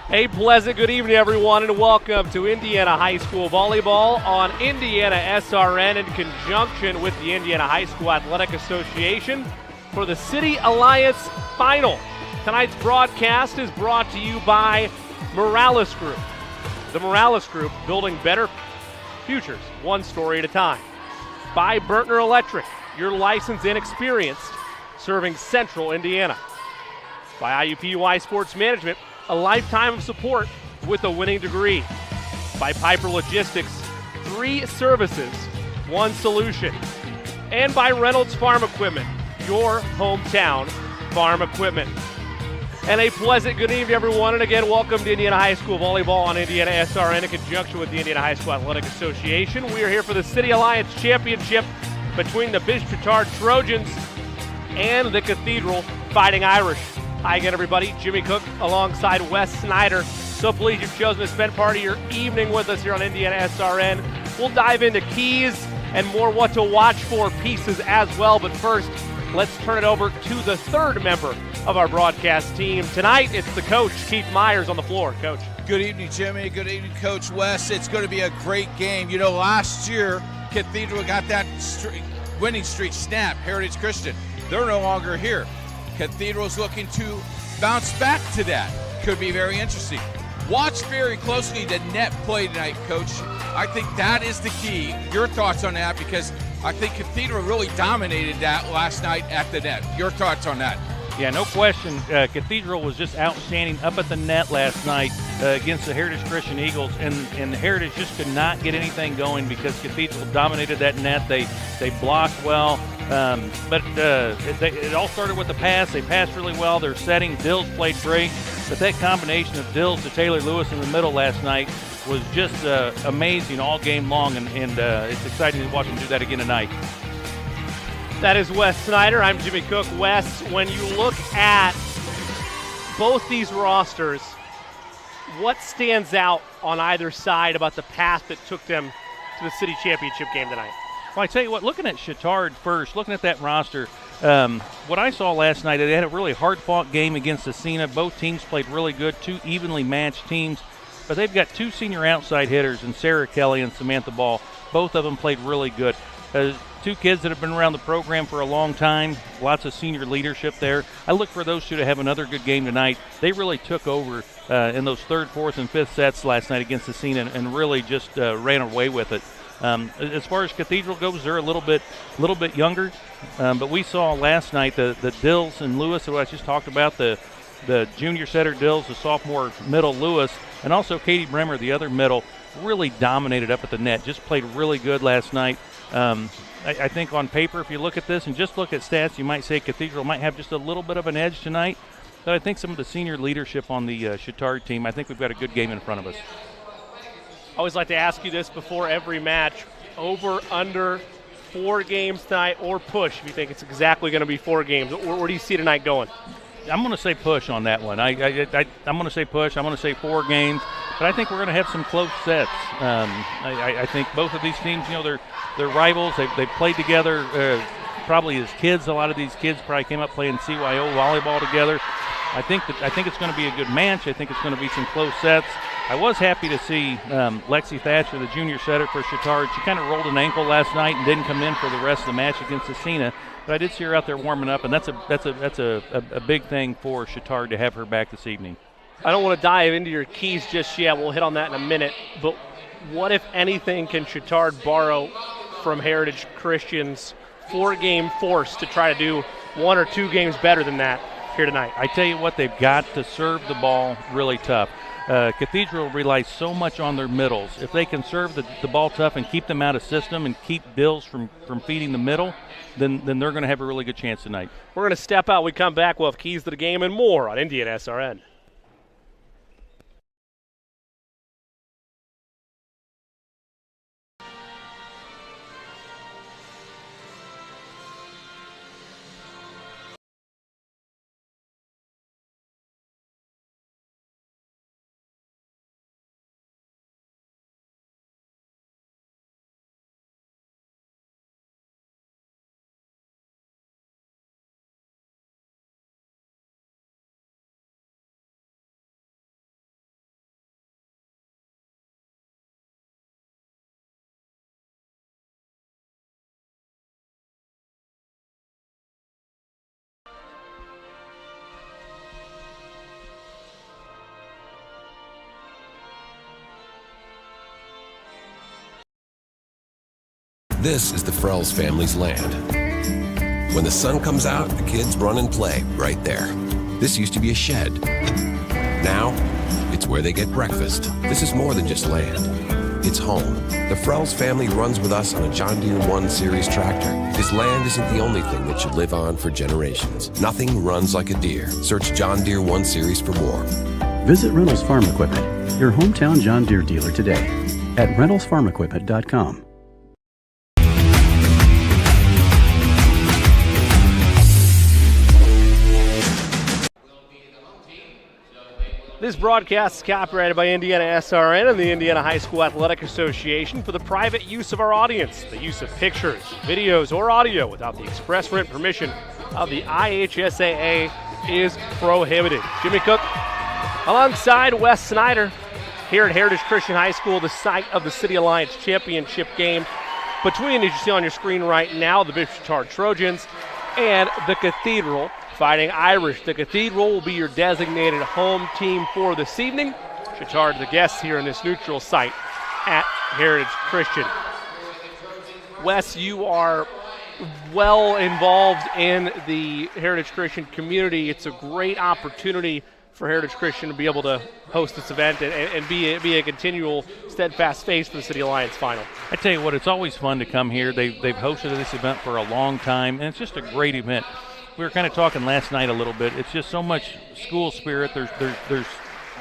A pleasant good evening, everyone, and welcome to Indiana High School Volleyball on IndianaSRN in conjunction with the Indiana High School Athletic Association for the City Alliance Final. Tonight's broadcast is brought to you by Morales Group. The Morales Group, building better futures, one story at a time. By Bertner Electric, your licensed and experienced, serving Central Indiana. By IUPUI Sports Management, a lifetime of support with a winning degree. By Piper Logistics, 3 services, 1 solution. And by Reynolds Farm Equipment, your hometown farm equipment. And a pleasant good evening, everyone. And again, welcome to Indiana High School Volleyball on IndianaSRN in conjunction with the Indiana High School Athletic Association. We are here for the City Alliance Championship between the Bishop Trojans and the Cathedral Fighting Irish. Hi again, everybody. Jimmy Cook alongside Wes Snyder. So pleased you've chosen to spend part of your evening with us here on IndianaSRN. We'll dive into keys and more what to watch for pieces as well. But first, let's turn it over to the third member of our broadcast team. Tonight, it's the coach, Keith Myers, on the floor. Coach. Good evening, Jimmy. Good evening, Coach Wes. It's going to be a great game. You know, last year, Cathedral got that winning streak snapped. Heritage Christian, they're no longer here. Cathedral's looking to bounce back to that. Could be very interesting. Watch very closely the net play tonight, Coach. I think that is the key. Your thoughts on that, because I think Cathedral really dominated that last night at the net. Your thoughts on that? Yeah, no question. Cathedral was just outstanding up at the net last night against the Heritage Christian Eagles, and the Heritage just could not get anything going because Cathedral dominated that net. They blocked well, but it all started with the pass. They passed really well. Their setting, Dills played great, but that combination of Dills to Taylor Lewis in the middle last night was just amazing all game long, and it's exciting to watch them do that again tonight. That is Wes Snyder. I'm Jimmy Cook. Wes, when you look at both these rosters, what stands out on either side about the path that took them to the city championship game tonight? Well, I tell you what, looking at Chittard first, looking at that roster, what I saw last night, they had a really hard-fought game against IHSAA. Both teams played really good, 2 evenly matched teams, but they've got 2 senior outside hitters in Sarah Kelly and Samantha Ball. Both of them played really good. 2 kids that have been around the program for a long time, lots of senior leadership there. I look for those 2 to have another good game tonight. They really took over in those 3rd, 4th, and 5th sets last night against IHSAA and really just ran away with it. As far as Cathedral goes, they're a little bit younger, but we saw last night the Dills and Lewis, who I just talked about, the junior setter Dills, the sophomore middle Lewis, and also Katie Bremer, the other middle, really dominated up at the net, just played really good last night. I think on paper, if you look at this and just look at stats, you might say Cathedral might have just a little bit of an edge tonight. But I think some of the senior leadership on the Chittard team, I think we've got a good game in front of us. I always like to ask you this before every match. Over, under 4 games tonight, or push if you think it's exactly going to be 4 games. Where do you see tonight going? I'm going to say push on that one. I'm going to say push. I'm going to say 4 games. But I think we're going to have some close sets. I think both of these teams, you know, they're rivals. They've played together probably as kids. A lot of these kids probably came up playing CYO volleyball together. I think it's going to be a good match. I think it's going to be some close sets. I was happy to see Lexi Thatcher, the junior setter for Chittard. She kind of rolled an ankle last night and didn't come in for the rest of the match against IHSAA. But I did see her out there warming up, and that's a big thing for Chittard to have her back this evening. I don't want to dive into your keys just yet. We'll hit on that in a minute. But what, if anything, can Chittard borrow from Heritage Christian's 4-game force to try to do 1 or 2 games better than that here tonight? I tell you what, they've got to serve the ball really tough. Cathedral relies so much on their middles. If they can serve the ball tough and keep them out of system and keep Dills from feeding the middle, then they're going to have a really good chance tonight. We're going to step out. We come back. We'll have keys to the game and more on IndianaSRN. This is the Frells family's land. When the sun comes out, the kids run and play right there. This used to be a shed. Now, it's where they get breakfast. This is more than just land. It's home. The Frells family runs with us on a John Deere 1 Series tractor. This land isn't the only thing that should live on for generations. Nothing runs like a Deere. Search John Deere 1 Series for more. Visit Reynolds Farm Equipment, your hometown John Deere dealer today at reynoldsfarmequipment.com. This broadcast is copyrighted by IndianaSRN and the Indiana High School Athletic Association for the private use of our audience. The use of pictures, videos, or audio without the express written permission of the IHSAA is prohibited. Jimmy Cook alongside Wes Snyder here at Heritage Christian High School, the site of the City Alliance Championship game between, as you see on your screen right now, the Bishop Chatard Trojans and the Cathedral Fighting Irish. The Cathedral will be your designated home team for this evening. Chatard the guests here in this neutral site at Heritage Christian. Wes, you are well involved in the Heritage Christian community. It's a great opportunity for Heritage Christian to be able to host this event and be a continual steadfast face for the City Alliance final. I tell you what, it's always fun to come here. They've hosted this event for a long time, and it's just a great event. We were kind of talking last night a little bit. It's just so much school spirit. There's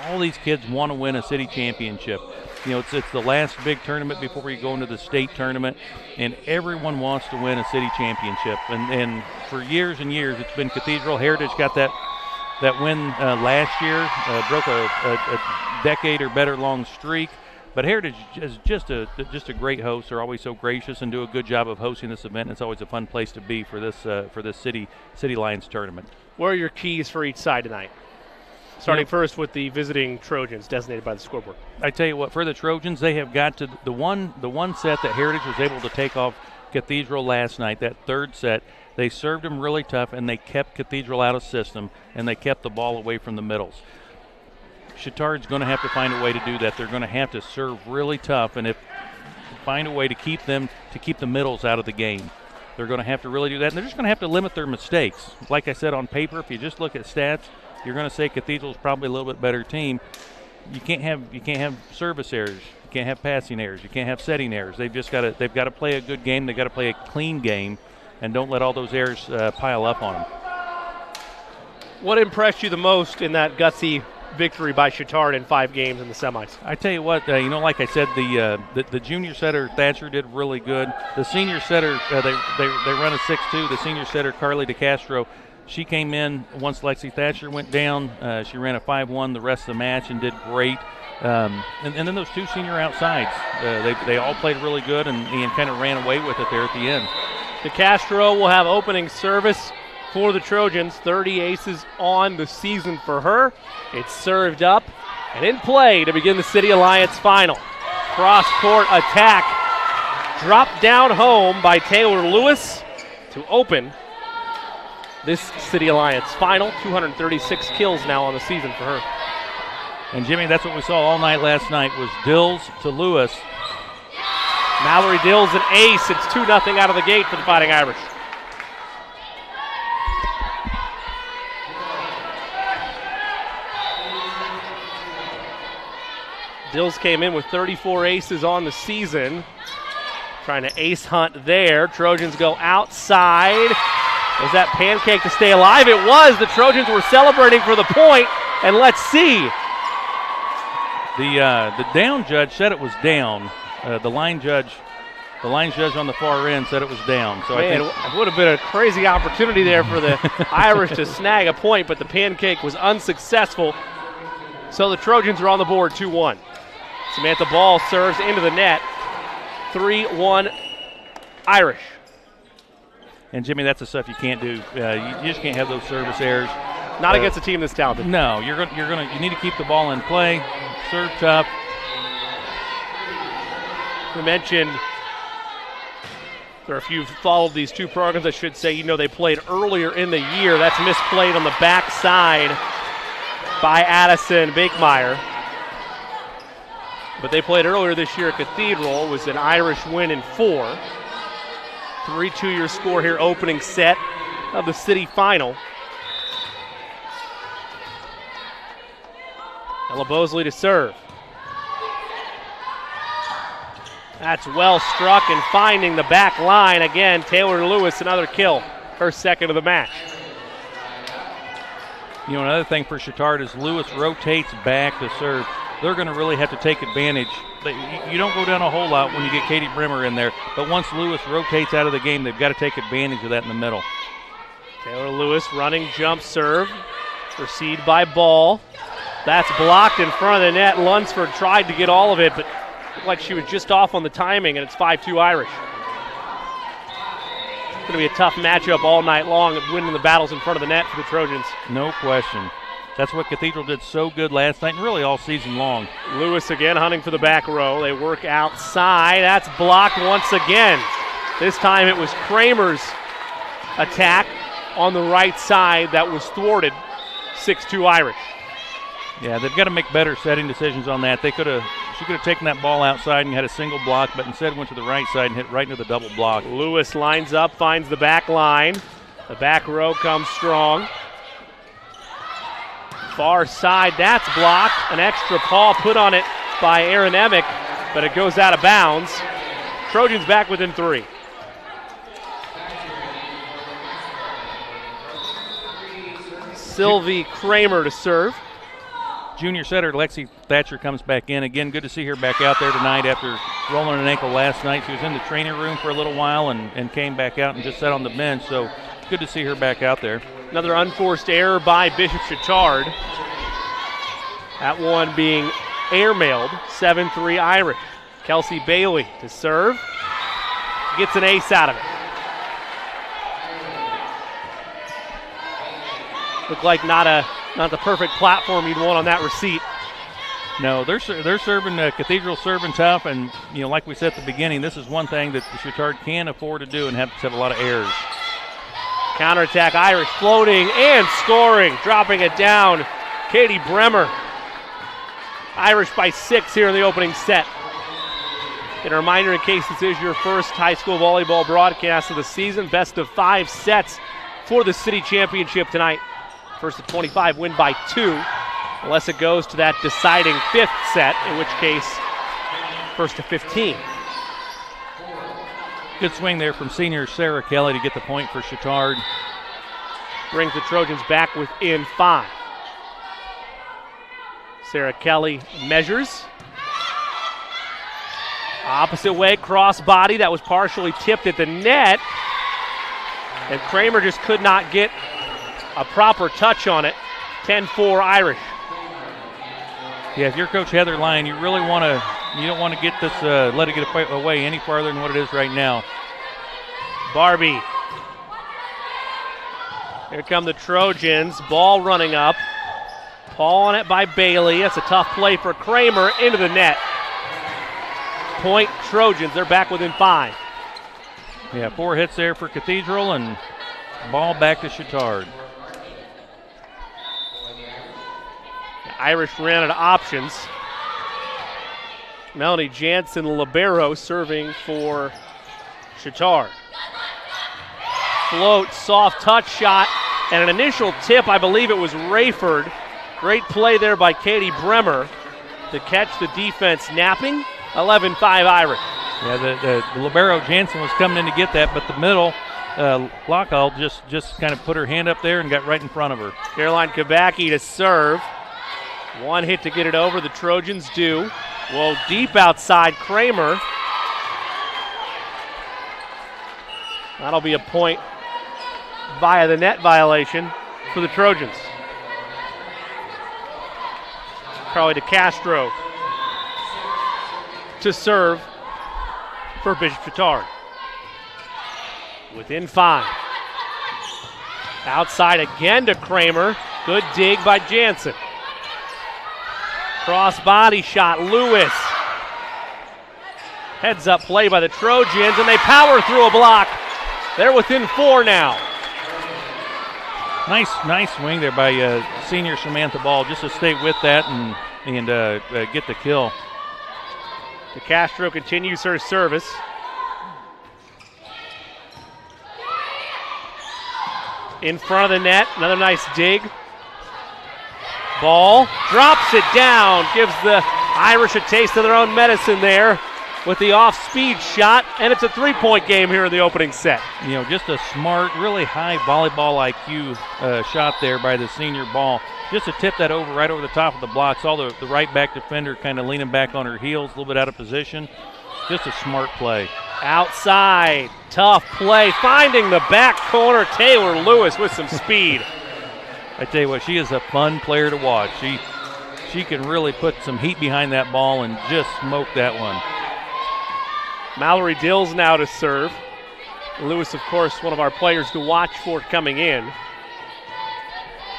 all these kids want to win a city championship. You know, it's the last big tournament before you go into the state tournament, and everyone wants to win a city championship. And for years and years, it's been Cathedral. Heritage got that win last year, broke a decade or better long streak. But Heritage is just a great host. They're always so gracious and do a good job of hosting this event. It's always a fun place to be for this City Lions tournament. What are your keys for each side tonight? Starting first with the visiting Trojans, designated by the scoreboard. I tell you what, for the Trojans, they have got to the one set that Heritage was able to take off Cathedral last night. That third set, they served them really tough, and they kept Cathedral out of system, and they kept the ball away from the middles. Chatard's going to have to find a way to do that. They're going to have to serve really tough, and find a way to keep the middles out of the game. They're going to have to really do that, and they're just going to have to limit their mistakes. Like I said, on paper, if you just look at stats, you're going to say Cathedral's probably a little bit better team. You can't have service errors. You can't have passing errors. You can't have setting errors. They've got to play a good game. They've got to play a clean game, and don't let all those errors pile up on them. What impressed you the most in that gutsy victory by Chatard in 5 games in the semis? I tell you what, like I said, the junior setter Thatcher did really good. The senior setter, they run a 6-2. The senior setter Carly DeCastro, she came in once Lexi Thatcher went down. She ran a 5-1 the rest of the match and did great. And then those 2 senior outsides, they all played really good and kind of ran away with it there at the end. DeCastro will have opening service for the Trojans. 30 aces on the season for her. It's served up and in play to begin the City Alliance final. Cross-court attack. Dropped down home by Taylor Lewis to open this City Alliance final. 236 kills now on the season for her. And, Jimmy, that's what we saw all night last night was Dills to Lewis. Mallory Dills an ace. It's 2-0 out of the gate for the Fighting Irish. Dills came in with 34 aces on the season. Trying to ace hunt there. Trojans go outside. Was that pancake to stay alive? It was. The Trojans were celebrating for the point, and let's see. The down judge said it was down. The line judge on the far end said it was down. So Man, I think it would have been a crazy opportunity there for the Irish to snag a point, but the pancake was unsuccessful. So the Trojans are on the board 2-1. Samantha Ball serves into the net. 3-1 Irish. And, Jimmy, that's the stuff you can't do. You just can't have those service errors. Not against a team this talented. No, you need to keep the ball in play, serve tough. We mentioned, or if you've followed these 2 programs, I should say, they played earlier in the year. That's misplayed on the backside by Addison Bakemeyer. But they played earlier this year at Cathedral. It was an Irish win in 4. 3-2 your score here, opening set of the city final. Ella Bosley to serve. That's well struck and finding the back line again. Taylor Lewis, another kill, her second of the match. You know, another thing for Chittard is Lewis rotates back to serve. They're going to really have to take advantage. You don't go down a whole lot when you get Katie Brimmer in there, but once Lewis rotates out of the game, they've got to take advantage of that in the middle. Taylor Lewis running jump serve, received by Ball. That's blocked in front of the net. Lunsford tried to get all of it, but looked like she was just off on the timing, and it's 5-2 Irish. It's going to be a tough matchup all night long, winning the battles in front of the net for the Trojans. No question. That's what Cathedral did so good last night and really all season long. Lewis again hunting for the back row. They work outside. That's blocked once again. This time it was Kramer's attack on the right side that was thwarted. 6-2 Irish. Yeah, they've got to make better setting decisions on that. She could have taken that ball outside and had a single block, but instead went to the right side and hit right into the double block. Lewis lines up, finds the back line. The back row comes strong. Far side, that's blocked. An extra paw put on it by Aaron Emick, but it goes out of bounds. Trojans back within 3. Sylvie Kramer to serve. Junior setter Lexi Thatcher comes back in. Again, good to see her back out there tonight after rolling an ankle last night. She was in the training room for a little while and came back out and just sat on the bench, so good to see her back out there. Another unforced error by Bishop Chittard. That one being airmailed. 7-3 Irish. Kelsey Bailey to serve. Gets an ace out of it. Looked like not the perfect platform you'd want on that receipt. No, they're serving Cathedral serving tough, and like we said at the beginning, this is one thing that the Chittard can afford to do and have a lot of errors. Counterattack, Irish floating and scoring, dropping it down. Katie Bremer. Irish by 6 here in the opening set. And a reminder, in case this is your first high school volleyball broadcast of the season, best of 5 sets for the city championship tonight. First to 25, win by 2, unless it goes to that deciding 5th set, in which case, first to 15. Good swing there from senior Sarah Kelly to get the point for Chittard. Brings the Trojans back within 5. Sarah Kelly measures. Opposite way, cross body, that was partially tipped at the net. And Kramer just could not get a proper touch on it. 10-4 Irish. Yeah, if you're Coach Heather Lyon, you don't want to get this, let it get away any farther than what it is right now. Barbie. Here come the Trojans. Ball running up. Paul on it by Bailey. That's a tough play for Kramer into the net. Point Trojans. They're back within 5. Yeah, 4 hits there for Cathedral and ball back to Chittard. The Irish ran out of options. Melanie Jansen, libero, serving for Chittard. Float, soft touch shot, and an initial tip. I believe it was Rayford. Great play there by Katie Bremer to catch the defense napping. 11-5 Irish. Yeah, the libero Jansen was coming in to get that, but the middle, Lockall just kind of put her hand up there and got right in front of her. Caroline Kabacki to serve. One hit to get it over. The Trojans do. Well, deep outside Kramer. That'll be a point via the net violation for the Trojans. Carly DeCastro to serve for Bishop Chittard. Within 5. Outside again to Kramer. Good dig by Jansen. Cross body shot, Lewis. Heads up play by the Trojans, and they power through a block. They're within 4 now. Nice swing there by senior Samantha Ball, just to stay with that and get the kill. DeCastro continues her service. In front of the net, another nice dig. Ball, drops it down, gives the Irish a taste of their own medicine there with the off-speed shot, and it's a three-point game here in the opening set. You know, just a smart, really high volleyball IQ shot there by the senior ball. Just to tip that over right over the top of the block. Saw the right back defender kind of leaning back on her heels, a little bit out of position. Just a smart play. Outside, tough play, finding the back corner. Taylor Lewis with some speed. I tell you what, she is a fun player to watch. She can really put some heat behind that ball and just smoke that one. Mallory Dills now to serve. Lewis, of course, one of our players to watch for coming in.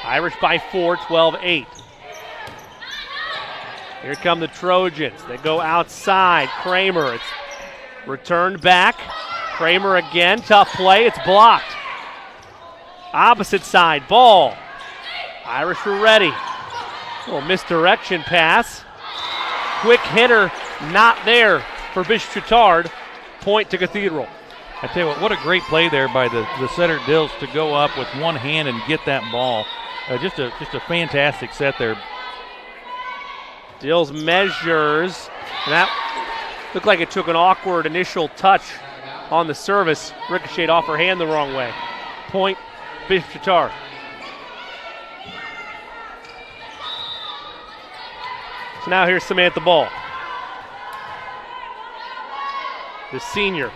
Irish by 4, 12-8. Here come the Trojans. They go outside. Kramer, it's returned back. Kramer again, tough play, it's blocked. Opposite side, ball. Irish are ready. Little misdirection pass. Quick hitter, not there for Bishop Chatard. Point to Cathedral. I tell you what a great play there by the setter Dills to go up with one hand and get that ball. Just a fantastic set there. Dills measures, and that looked like it took an awkward initial touch on the service. Ricocheted off her hand the wrong way. Point, Bishop Chatard. So now here's Samantha Ball. The senior.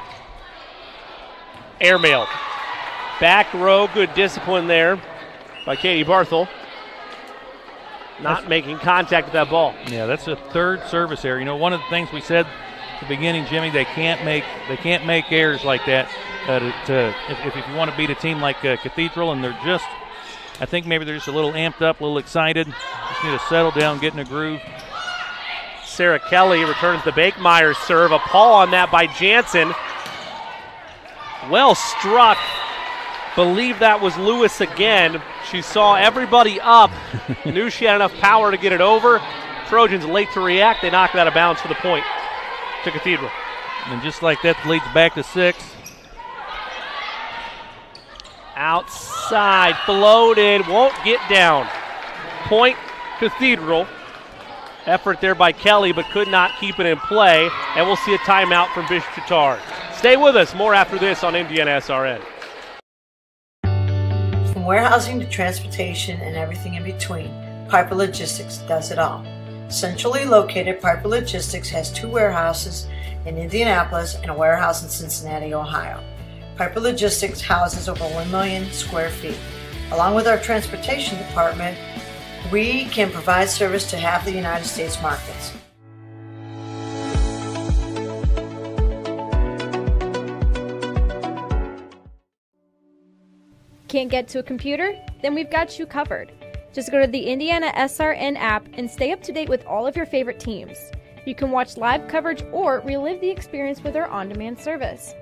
Airmailed. Back row, good discipline there by Katie Barthel. Not making contact with that ball. Yeah, that's a third service error. You know, one of the things we said at the beginning, Jimmy, they can't make errors like that if you want to beat a team like Cathedral, and they're just, I think maybe they're just a little amped up, a little excited. Just need to settle down, get in a groove. Sarah Kelly returns the Bakemeyer serve. A paw on that by Jansen. Well struck. Believe that was Lewis again. She saw everybody up. Knew she had enough power to get it over. Trojans late to react. They knock it out of bounds for the point to Cathedral. And just like that, leads back to 6. Outside, floated, won't get down. Point Cathedral. Effort there by Kelly, but could not keep it in play. And we'll see a timeout from Bishop Chatard. Stay with us. More after this on IndianaSRN. From warehousing to transportation and everything in between, Piper Logistics does it all. Centrally located, Piper Logistics has 2 warehouses in Indianapolis and a warehouse in Cincinnati, Ohio. Piper Logistics houses over 1 million square feet. Along with our transportation department, we can provide service to half the United States markets. Can't get to a computer? Then we've got you covered. Just go to the IndianaSRN app and stay up to date with all of your favorite teams. You can watch live coverage or relive the experience with our on-demand service.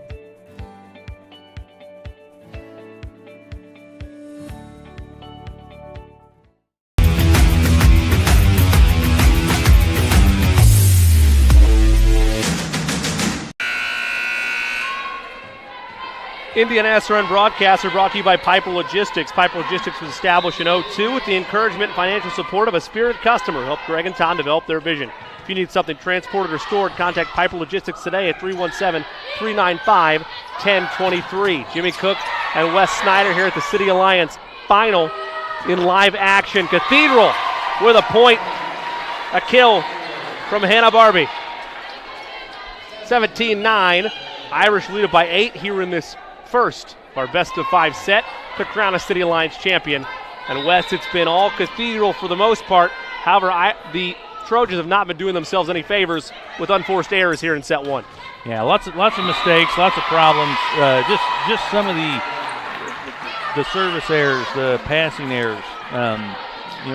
IndianaSRN broadcasts are brought to you by Piper Logistics. Piper Logistics was established in 2002 with the encouragement and financial support of a spirited customer who helped Greg and Tom develop their vision. If you need something transported or stored, contact Piper Logistics today at 317-395-1023. Jimmy Cook and Wes Snyder here at the City Alliance final in live action. Cathedral with a point, a kill from Hannah Barbie. 17-9. Irish lead it by 8 here in this first of our best-of-5 set to crown a City Alliance champion. And Wes, it's been all Cathedral for the most part. However, the Trojans have not been doing themselves any favors with unforced errors here in set 1. Yeah, lots of mistakes, lots of problems. Just some of the service errors, the passing errors. A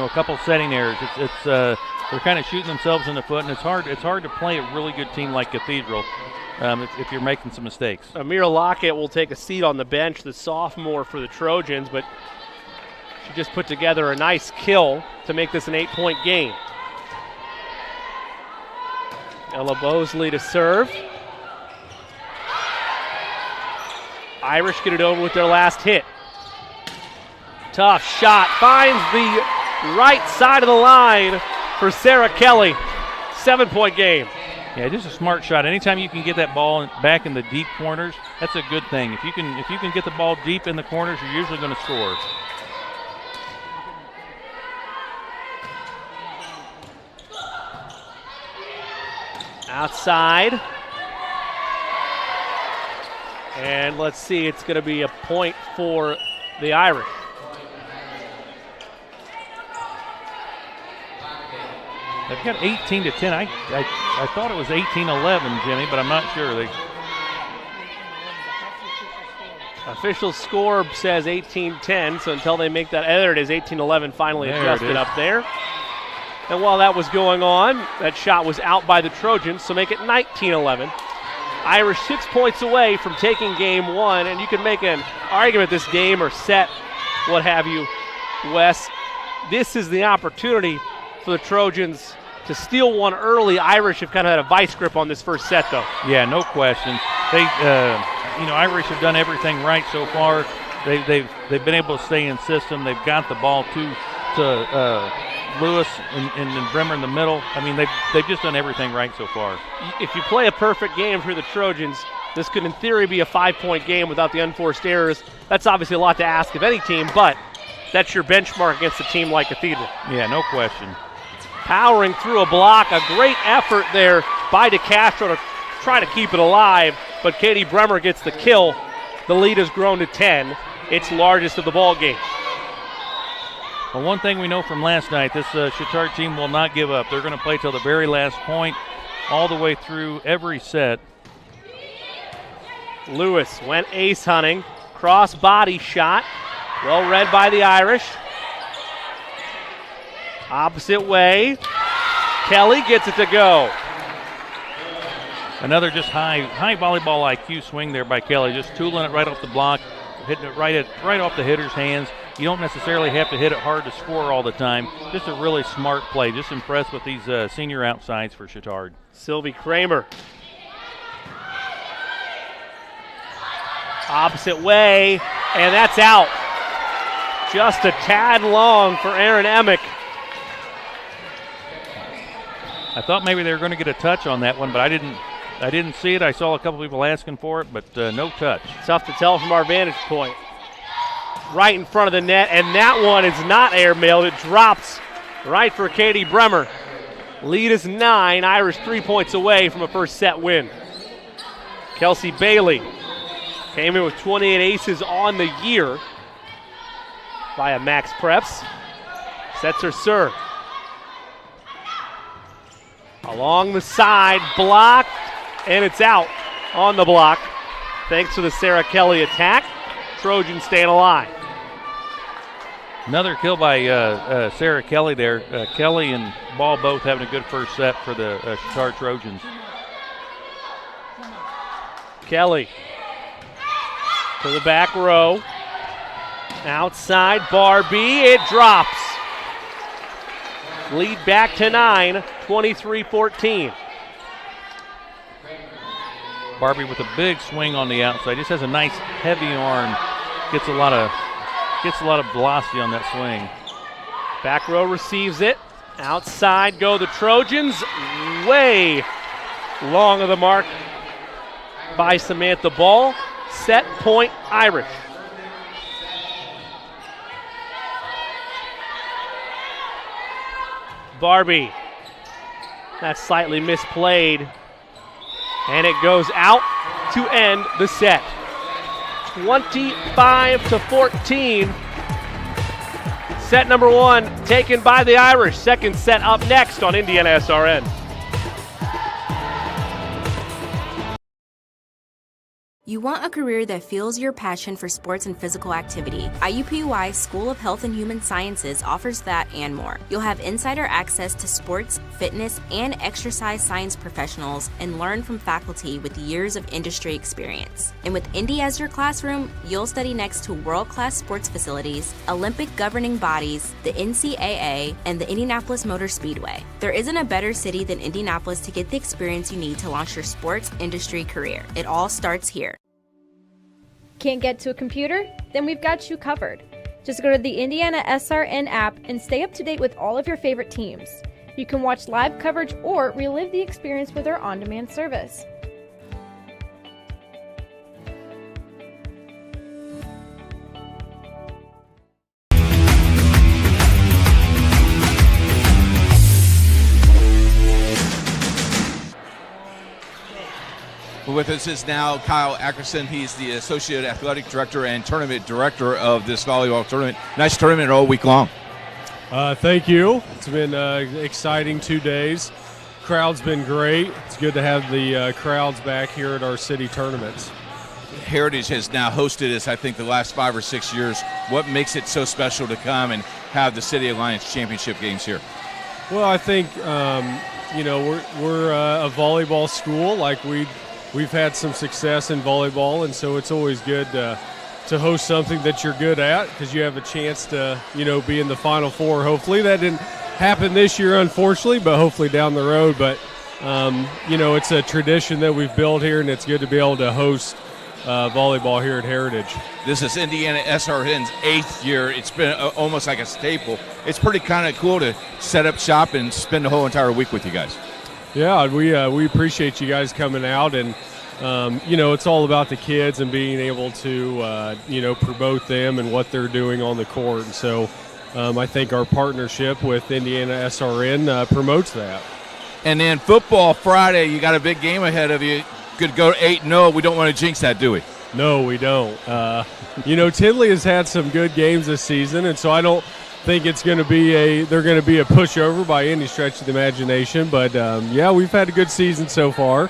couple setting errors. They're kind of shooting themselves in the foot, and it's hard to play a really good team like Cathedral. If you're making some mistakes. Amira Lockett will take a seat on the bench, the sophomore for the Trojans, but she just put together a nice kill to make this an 8-point game. Ella Bosley to serve. Irish get it over with their last hit. Tough shot. Finds the right side of the line for Sarah Kelly. 7-point game. Yeah, just a smart shot. Anytime you can get that ball back in the deep corners, that's a good thing. If you can get the ball deep in the corners, you're usually going to score. Outside. And let's see, it's going to be a point for the Irish. They've got 18-10. I thought it was 18-11, Jimmy, but I'm not sure. Official score says 18-10, so until they make that, there it is, 18-11 finally adjusted up there. And while that was going on, that shot was out by the Trojans, so make it 19-11. Irish 6 points away from taking game one, and you can make an argument this game or set, what have you, Wes. This is the opportunity for the Trojans to steal one early. Irish have kind of had a vice grip on this first set, though. Yeah, no question. They, Irish have done everything right so far. They've been able to stay in system. They've got the ball to Lewis and Bremer in the middle. I mean, they've just done everything right so far. If you play a perfect game for the Trojans, this could in theory be a 5-point game without the unforced errors. That's obviously a lot to ask of any team, but that's your benchmark against a team like Cathedral. Yeah, no question. Powering through a block, a great effort there by DeCastro to try to keep it alive, but Katie Bremer gets the kill. The lead has grown to 10. It's largest of the ball game. Well, one thing we know from last night, this Chittard team will not give up. They're going to play till the very last point, all the way through every set. Lewis went ace hunting, cross body shot, well read by the Irish. Opposite way, Kelly gets it to go. Another just high volleyball IQ swing there by Kelly, just tooling it right off the block, hitting it right off the hitter's hands. You don't necessarily have to hit it hard to score all the time. Just a really smart play. Just impressed with these senior outsides for Chittard. Sylvie Kramer. Opposite way, and that's out. Just a tad long for Aaron Emick. I thought maybe they were going to get a touch on that one, but I didn't see it. I saw a couple people asking for it, but no touch. Tough to tell from our vantage point. Right in front of the net, and that one is not airmailed. It drops right for Katie Bremer. Lead is 9. Irish 3 points away from a first set win. Kelsey Bailey came in with 28 aces on the year via Max Preps. Sets her serve. Along the side, blocked, and it's out on the block. Thanks to the Sarah Kelly attack. Trojans staying alive. Another kill by Sarah Kelly there. Kelly and Ball both having a good first set for the Chittard Trojans. Kelly to the back row. Outside, Barbie, it drops. Lead back to 9, 23-14. Barbie with a big swing on the outside. Just has a nice heavy arm. Gets a lot of velocity on that swing. Back row receives it. Outside go the Trojans. Way long of the mark by Samantha Ball. Set point Irish. Barbie. That's slightly misplayed. And it goes out to end the set. 25-14. Set number 1 taken by the Irish. Second set up next on IndianaSRN. You want a career that fuels your passion for sports and physical activity. IUPUI School of Health and Human Sciences offers that and more. You'll have insider access to sports, fitness, and exercise science professionals and learn from faculty with years of industry experience. And with Indy as your classroom, you'll study next to world-class sports facilities, Olympic governing bodies, the NCAA, and the Indianapolis Motor Speedway. There isn't a better city than Indianapolis to get the experience you need to launch your sports industry career. It all starts here. Can't get to a computer? Then we've got you covered. Just go to the IndianaSRN app and stay up to date with all of your favorite teams. You can watch live coverage or relive the experience with our on-demand service. With us is now Kyle Ackerson. He's the Associate Athletic Director and Tournament Director of this volleyball tournament. Nice tournament all week long. Thank you. It's been exciting 2 days. Crowd's been great. It's good to have the crowds back here at our city tournaments. Heritage has now hosted us, I think, the last 5 or 6 years. What makes it so special to come and have the City Alliance Championship games here? Well, I think, we're a volleyball school. Like we've had some success in volleyball, and so it's always good to host something that you're good at because you have a chance to, be in the Final Four. Hopefully that didn't happen this year, unfortunately, but hopefully down the road. But, it's a tradition that we've built here, and it's good to be able to host volleyball here at Heritage. This is IndianaSRN's 8th year. It's been almost like a staple. It's pretty kind of cool to set up shop and spend the whole entire week with you guys. Yeah, we appreciate you guys coming out, and it's all about the kids and being able to promote them and what they're doing on the court. And so I think our partnership with IndianaSRN promotes that. And then football Friday, you got a big game ahead of you. Could go 8-0. We don't want to jinx that, do we? No, we don't. Tinley has had some good games this season, and so I don't think it's going to be they're going to be a pushover by any stretch of the imagination. But we've had a good season so far.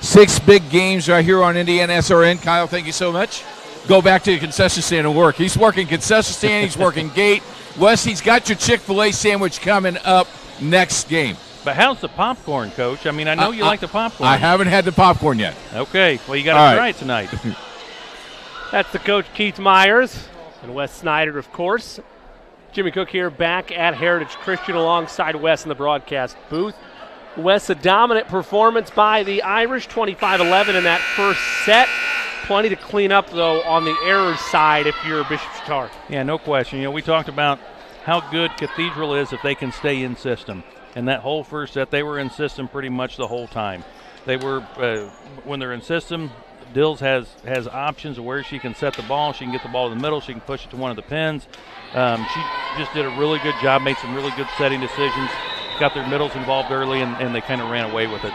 6 big games right here on IndianaSRN. Kyle, thank you so much. Go back to the concession stand and work. He's working concession stand. He's working gate. Wes, he's got your Chick-fil-A sandwich coming up next game. But how's the popcorn, Coach? I mean, I know you like the popcorn. I haven't had the popcorn yet. Okay, well, you got to try it tonight. That's the coach, Keith Myers, and Wes Snyder, of course. Jimmy Cook here back at Heritage Christian alongside Wes in the broadcast booth. Wes, a dominant performance by the Irish, 25-11 in that first set. Plenty to clean up, though, on the errors side if you're Bishop Chatard. Yeah, no question. We talked about how good Cathedral is if they can stay in system. And that whole first set, they were in system pretty much the whole time. They were, when they're in system, Dills has options of where she can set the ball. She can get the ball in the middle. She can push it to one of the pins. She just did a really good job, made some really good setting decisions, got their middles involved early, and they kind of ran away with it.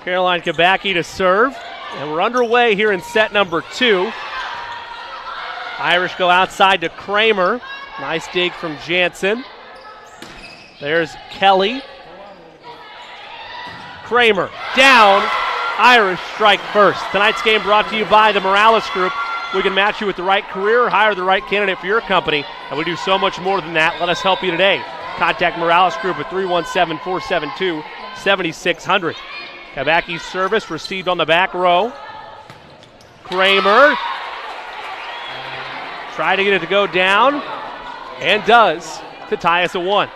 Caroline Kabacki to serve. And we're underway here in set number 2. Irish go outside to Kramer. Nice dig from Jansen. There's Kelly. Kramer down. Irish strike first. Tonight's game brought to you by the Morales Group. We can match you with the right career or hire the right candidate for your company, and we do so much more than that. Let us help you today. Contact Morales Group at 317-472-7600. Kabacki's service received on the back row. Kramer tried to get it to go down, and does, to tie us at 1.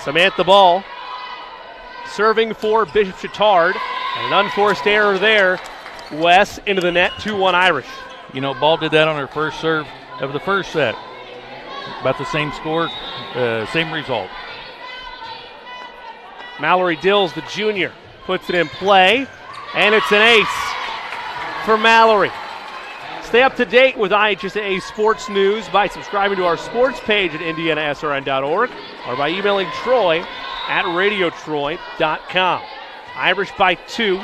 Samantha Ball serving for Bishop Chatard. And an unforced error there. Wes into the net, 2-1 Irish. Ball did that on her first serve of the first set. About the same score, same result. Mallory Dills, the junior, puts it in play, and it's an ace for Mallory. Stay up to date with IHSAA sports news by subscribing to our sports page at IndianaSRN.org or by emailing Troy at radiotroy.com. Irish by 2,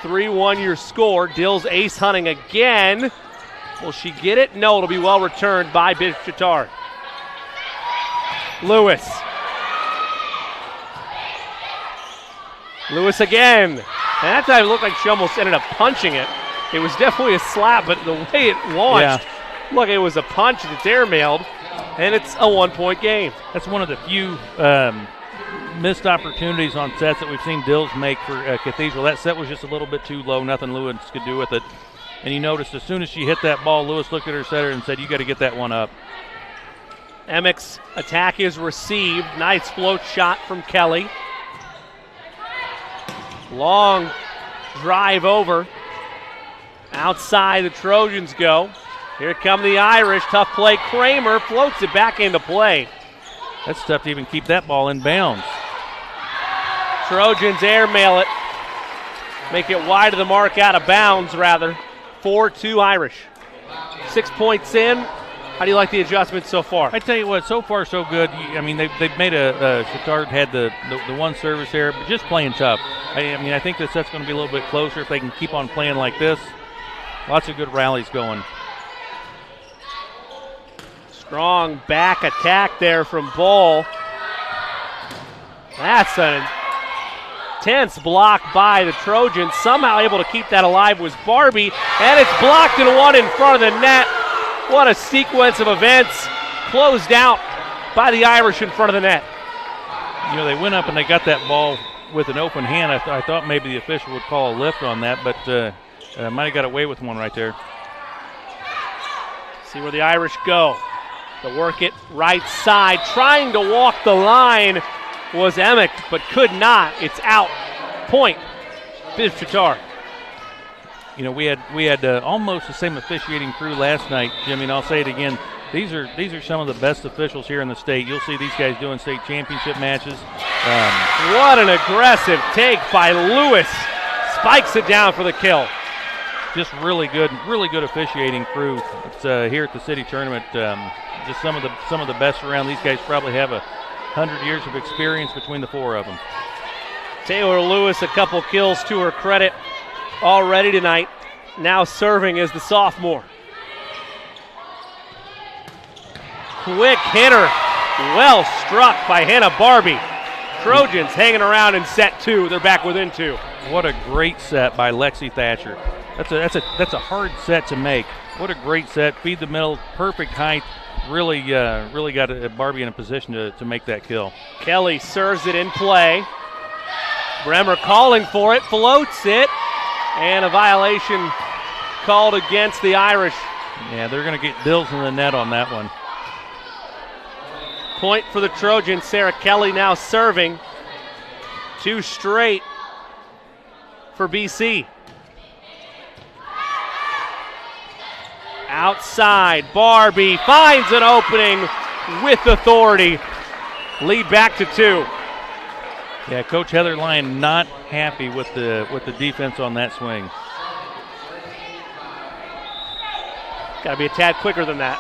3-1 your score. Dills ace hunting again. Will she get it? No, it'll be well returned by Bishop Chatard. Lewis. Lewis again. And that time it looked like she almost ended up punching it. It was definitely a slap, but the way it launched, look, it was a punch that's airmailed, and it's a 1-point game. That's one of the few missed opportunities on sets that we've seen Dills make for Cathedral. That set was just a little bit too low, nothing Lewis could do with it. And you noticed as soon as she hit that ball, Lewis looked at her setter and said, you got to get that one up. Emick's attack is received. Nice float shot from Kelly. Long drive over. Outside the Trojans go. Here come the Irish. Tough play. Kramer floats it back into play. That's tough to even keep that ball in bounds. Trojans airmail it. Make it wide of the mark, out of bounds, rather. 4-2 Irish. 6 points in. How do you like the adjustment so far? I tell you what, so far so good. I mean, they've made Chittard had the one service error, but just playing tough. I think that's going to be a little bit closer if they can keep on playing like this. Lots of good rallies going. Strong back attack there from Bull. That's an intense block by the Trojans. Somehow able to keep that alive was Barbie, and it's blocked and one in front of the net. What a sequence of events. Closed out by the Irish in front of the net. You know, they went up and they got that ball with an open hand. I thought maybe the official would call a lift on that, but might have got away with one right there. See where the Irish go. To work it right side. Trying to walk the line was Emick, but could not. It's out. Point. Biv Chittard. You know, we had almost the same officiating crew last night, Jimmy, and I'll say it again. These are some of the best officials here in the state. You'll see these guys doing state championship matches. What an aggressive take by Lewis. Spikes it down for the kill. Just really good officiating crew. It's here at the city tournament. Just some of the best around. These guys probably have 100 years of experience between the four of them. Taylor Lewis, a couple kills to her credit already tonight. Now serving as the sophomore. Quick hitter. Well struck by Hannah Barbie. Trojans hanging around in set 2. They're back within 2. What a great set by Lexi Thatcher. That's a hard set to make. What a great set. Feed the middle, perfect height. Really got Barbie in a position to make that kill. Kelly serves it in play. Bremer calling for it, floats it, and a violation called against the Irish. Yeah, they're going to get bills in the net on that one. Point for the Trojans. Sarah Kelly now serving. 2 straight for BC. Outside, Barbie finds an opening with authority. Lead back to 2. Yeah, Coach Heather Lyon not happy with the defense on that swing. Got to be a tad quicker than that.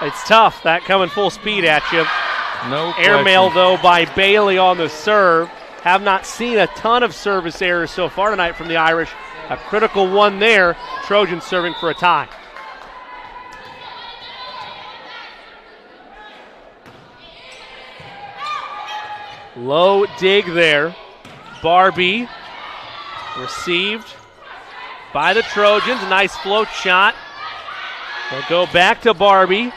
It's tough, that coming full speed at you. No Airmail, question. though, by Bailey on the serve. Have not seen a ton of service errors so far tonight from the Irish. A critical one there. Trojans serving for a tie. Low dig there. Barbie received by the Trojans. Nice float shot. They'll go back to Barbie.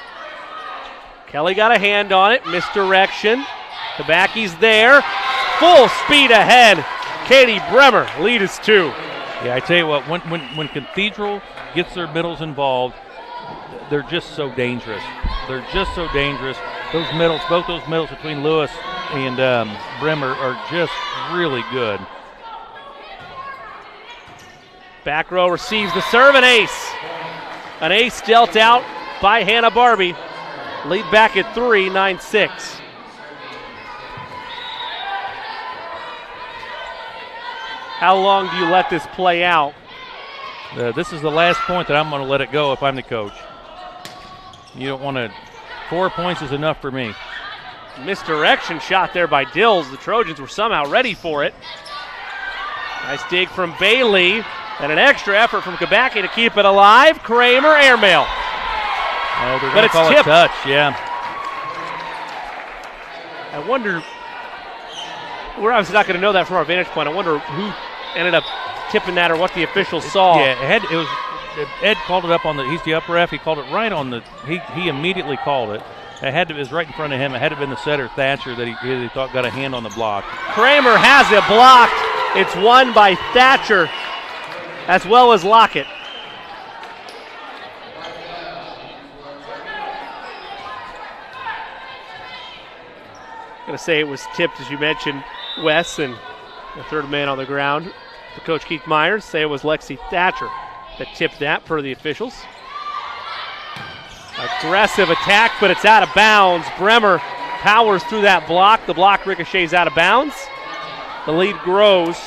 Kelly got a hand on it. Misdirection. Tabaki's there. Full speed ahead. Katie Bremer, lead is 2. Yeah, I tell you what, when Cathedral gets their middles involved, they're just so dangerous. They're just so dangerous. Those middles, both those middles between Lewis and Bremer are just really good. Back row receives the serve, an ace. An ace dealt out by Hannah Barbie. Lead back at 3, 9-6. How long do you let this play out? This is the last point that I'm going to let it go if I'm the coach. You don't want to. 4 points is enough for me. Misdirection shot there by Dills. The Trojans were somehow ready for it. Nice dig from Bailey. And an extra effort from Kabaki to keep it alive. Kramer, airmail. Oh, they're going to call it touch, yeah. I wonder, we're obviously not going to know that from our vantage point. I wonder who ended up tipping that or what the officials saw. Yeah, Ed called it up on he's the up ref. He called it right on he immediately called it. It was right in front of him. It had to have been the setter, Thatcher, that he thought got a hand on the block. Kramer has it blocked. It's won by Thatcher as well as Lockett. Going to say it was tipped, as you mentioned, Wes, and the third man on the ground. The coach Keith Myers say it was Lexi Thatcher that tipped that per the officials. Aggressive attack, but it's out of bounds. Bremer powers through that block. The block ricochets out of bounds. The lead grows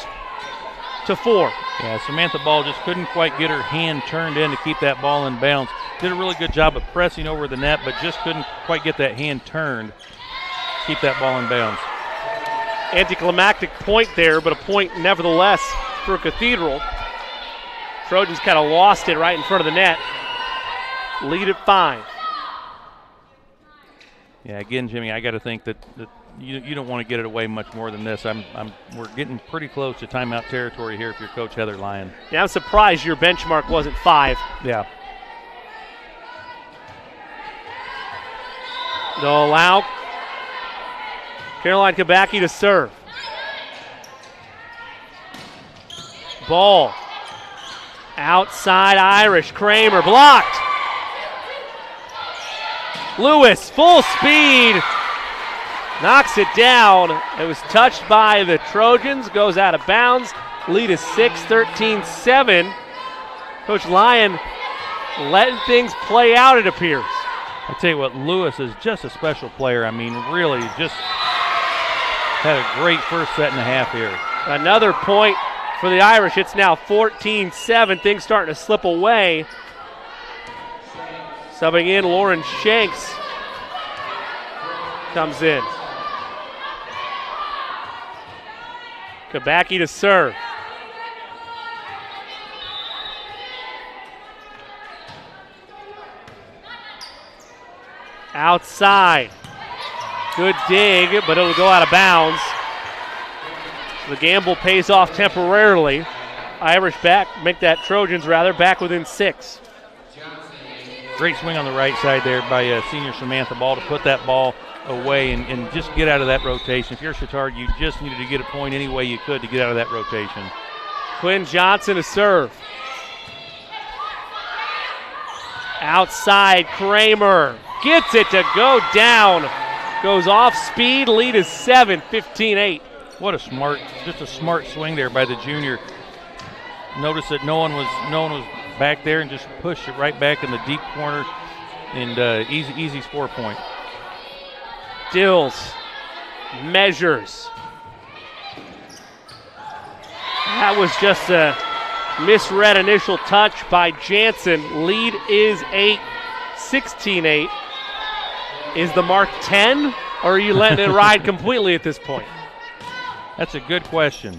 to 4. Yeah, Samantha Ball just couldn't quite get her hand turned in to keep that ball in bounds. Did a really good job of pressing over the net, but just couldn't quite get that hand turned to keep that ball in bounds. Anticlimactic point there, but a point nevertheless for Cathedral. Trojans kind of lost it right in front of the net. Lead at 5. Yeah, again, Jimmy, I got to think that you don't want to get it away much more than this. We're getting pretty close to timeout territory here if you're Coach Heather Lyon. Yeah, I'm surprised your benchmark wasn't 5. Yeah. They'll allow Caroline Kabacki to serve. Ball outside Irish. Kramer blocked. Lewis, full speed, knocks it down. It was touched by the Trojans, goes out of bounds. Lead is 6, 13-7. Coach Lyon letting things play out, it appears. I tell you what, Lewis is just a special player. I mean, really just had a great first set and a half here. Another point for the Irish. It's now 14-7. Things starting to slip away. Subbing in, Lauren Shanks comes in. Kabacki to serve. Outside. Good dig, but it'll go out of bounds. The gamble pays off temporarily. Irish make that Trojans back within 6. Great swing on the right side there by senior Samantha Ball to put that ball away and just get out of that rotation. If you're Chittard, you just needed to get a point any way you could to get out of that rotation. Quinn Johnson to serve. Outside, Kramer gets it to go down. Goes off speed, lead is 7, 15-8. What a smart swing there by the junior. Notice that no one was back there and just pushed it right back in the deep corner, and easy score point. Dills measures. That was just a misread initial touch by Jansen. Lead is 8, 16-8. Is the mark 10, or are you letting it ride completely at this point? That's a good question.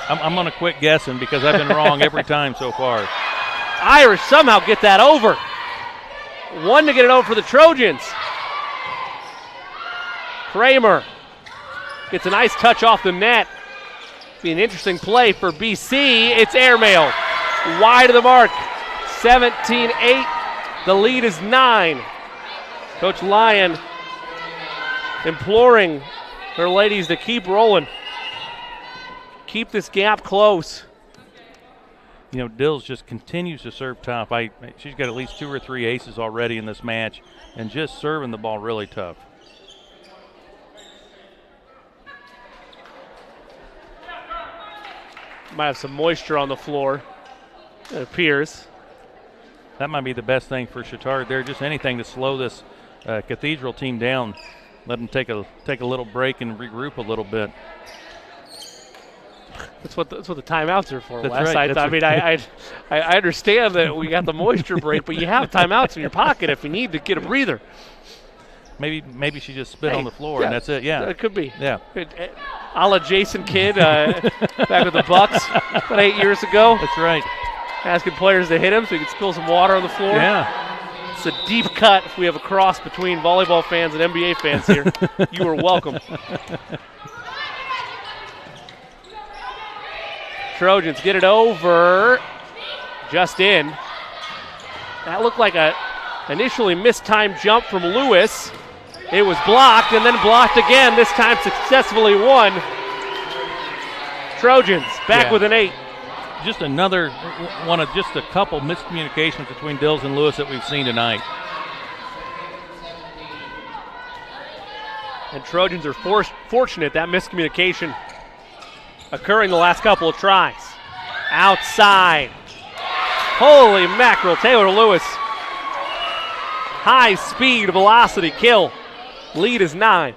I'm going to quit guessing because I've been wrong every time so far. Irish somehow get that over. One to get it over for the Trojans. Kramer gets a nice touch off the net. Be an interesting play for BC. It's airmail. Wide of the mark. 17-8. The lead is 9. Coach Lyon imploring her ladies to keep rolling. Keep this gap close. You know, Dills just continues to serve tough. She's got at least 2 or 3 aces already in this match and just serving the ball really tough. Might have some moisture on the floor, it appears. That might be the best thing for Chittard there. Just anything to slow this Cathedral team down. Let them take a little break and regroup a little bit. That's what the timeouts are for, That's Wes. right. I understand that we got the moisture break, but you have timeouts in your pocket if you need to get a breather. Maybe she just spit on the floor, and that's it. Yeah, it could be. Yeah, a la Jason Kidd back with the Bucks about 8 years ago. That's right. Asking players to hit him so he could spill some water on the floor. Yeah. It's a deep cut if we have a cross between volleyball fans and NBA fans here. You are welcome. Trojans get it over. Just in. That looked like a initially mistimed jump from Lewis. It was blocked and then blocked again, this time successfully won. Trojans back with an 8. Just another one of just a couple miscommunications between Dills and Lewis that we've seen tonight. And Trojans are fortunate that miscommunication occurring the last couple of tries. Outside. Holy mackerel, Taylor Lewis. High speed, velocity kill. Lead is 9.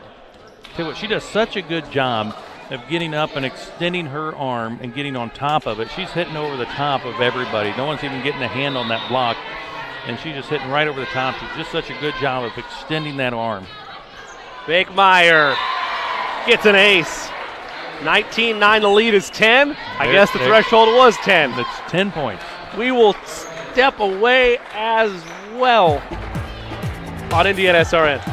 Tell you what, she does such a good job of getting up and extending her arm and getting on top of it. She's hitting over the top of everybody. No one's even getting a hand on that block, and she's just hitting right over the top. She's just such a good job of extending that arm. Bakemeyer gets an ace. 19-9, the lead is 10. I guess the threshold was 10. That's 10 points. We will step away as well on IndianaSRN.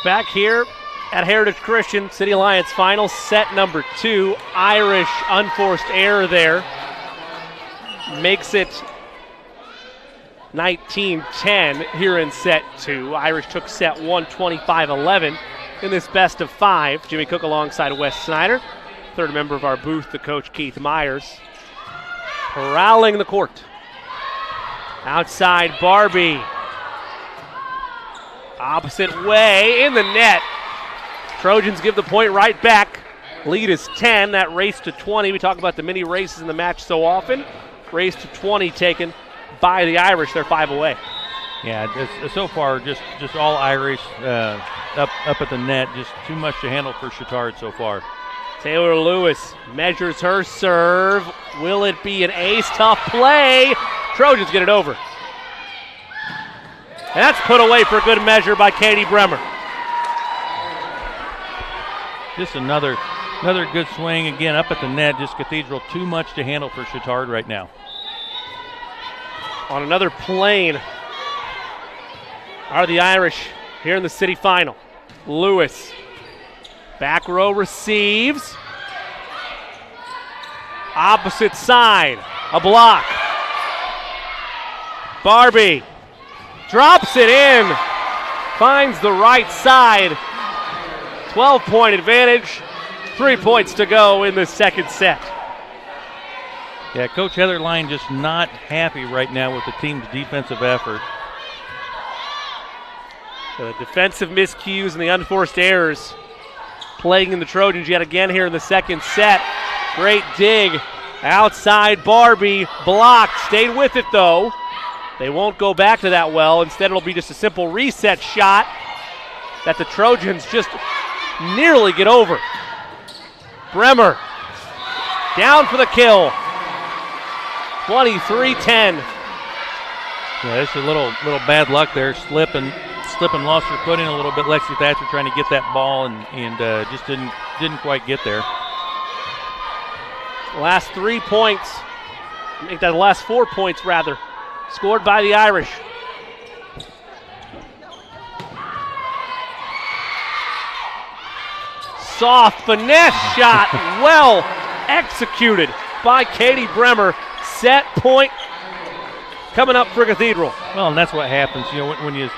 Back here at Heritage Christian, City Alliance Finals, set number 2. Irish unforced error there. Makes it 19-10 here in set 2. Irish took set 1 25-11 in this best of 5. Jimmy Cook alongside Wes Snyder. Third member of our booth, the coach Keith Myers. Prowling the court. Outside Barbie. Opposite way in the net. Trojans give the point right back. Lead is 10. That race to 20. We talk about the mini races in the match so often. Race to 20 taken by the Irish. They're 5 away. Yeah, so far just all Irish up at the net. Just too much to handle for Chittard so far. Taylor Lewis measures her serve. Will it be an ace? Tough play. Trojans get it over. And that's put away for good measure by Katie Bremer. Just another good swing. Again, up at the net. Just Cathedral too much to handle for Chittard right now. On another plane are the Irish here in the city final. Lewis, back row receives. Opposite side, a block. Barbie drops it in, finds the right side. 12-point advantage, 3 points to go in the second set. Yeah, Coach Heatherline just not happy right now with the team's defensive effort. The defensive miscues and the unforced errors plaguing the Trojans yet again here in the second set. Great dig. Outside Barbie, blocked, stayed with it though. They won't go back to that well. Instead, it'll be just a simple reset shot that the Trojans just nearly get over. Bremer down for the kill. 23-10. Yeah, it's a little bad luck there. Slip and lost her footing a little bit. Lexi Thatcher trying to get that ball and just didn't quite get there. Last 3 points, make that the last 4 points rather, scored by the Irish. Soft finesse shot, well executed by Katie Bremer. Set point coming up for Cathedral. Well, and that's what happens, you know, when you're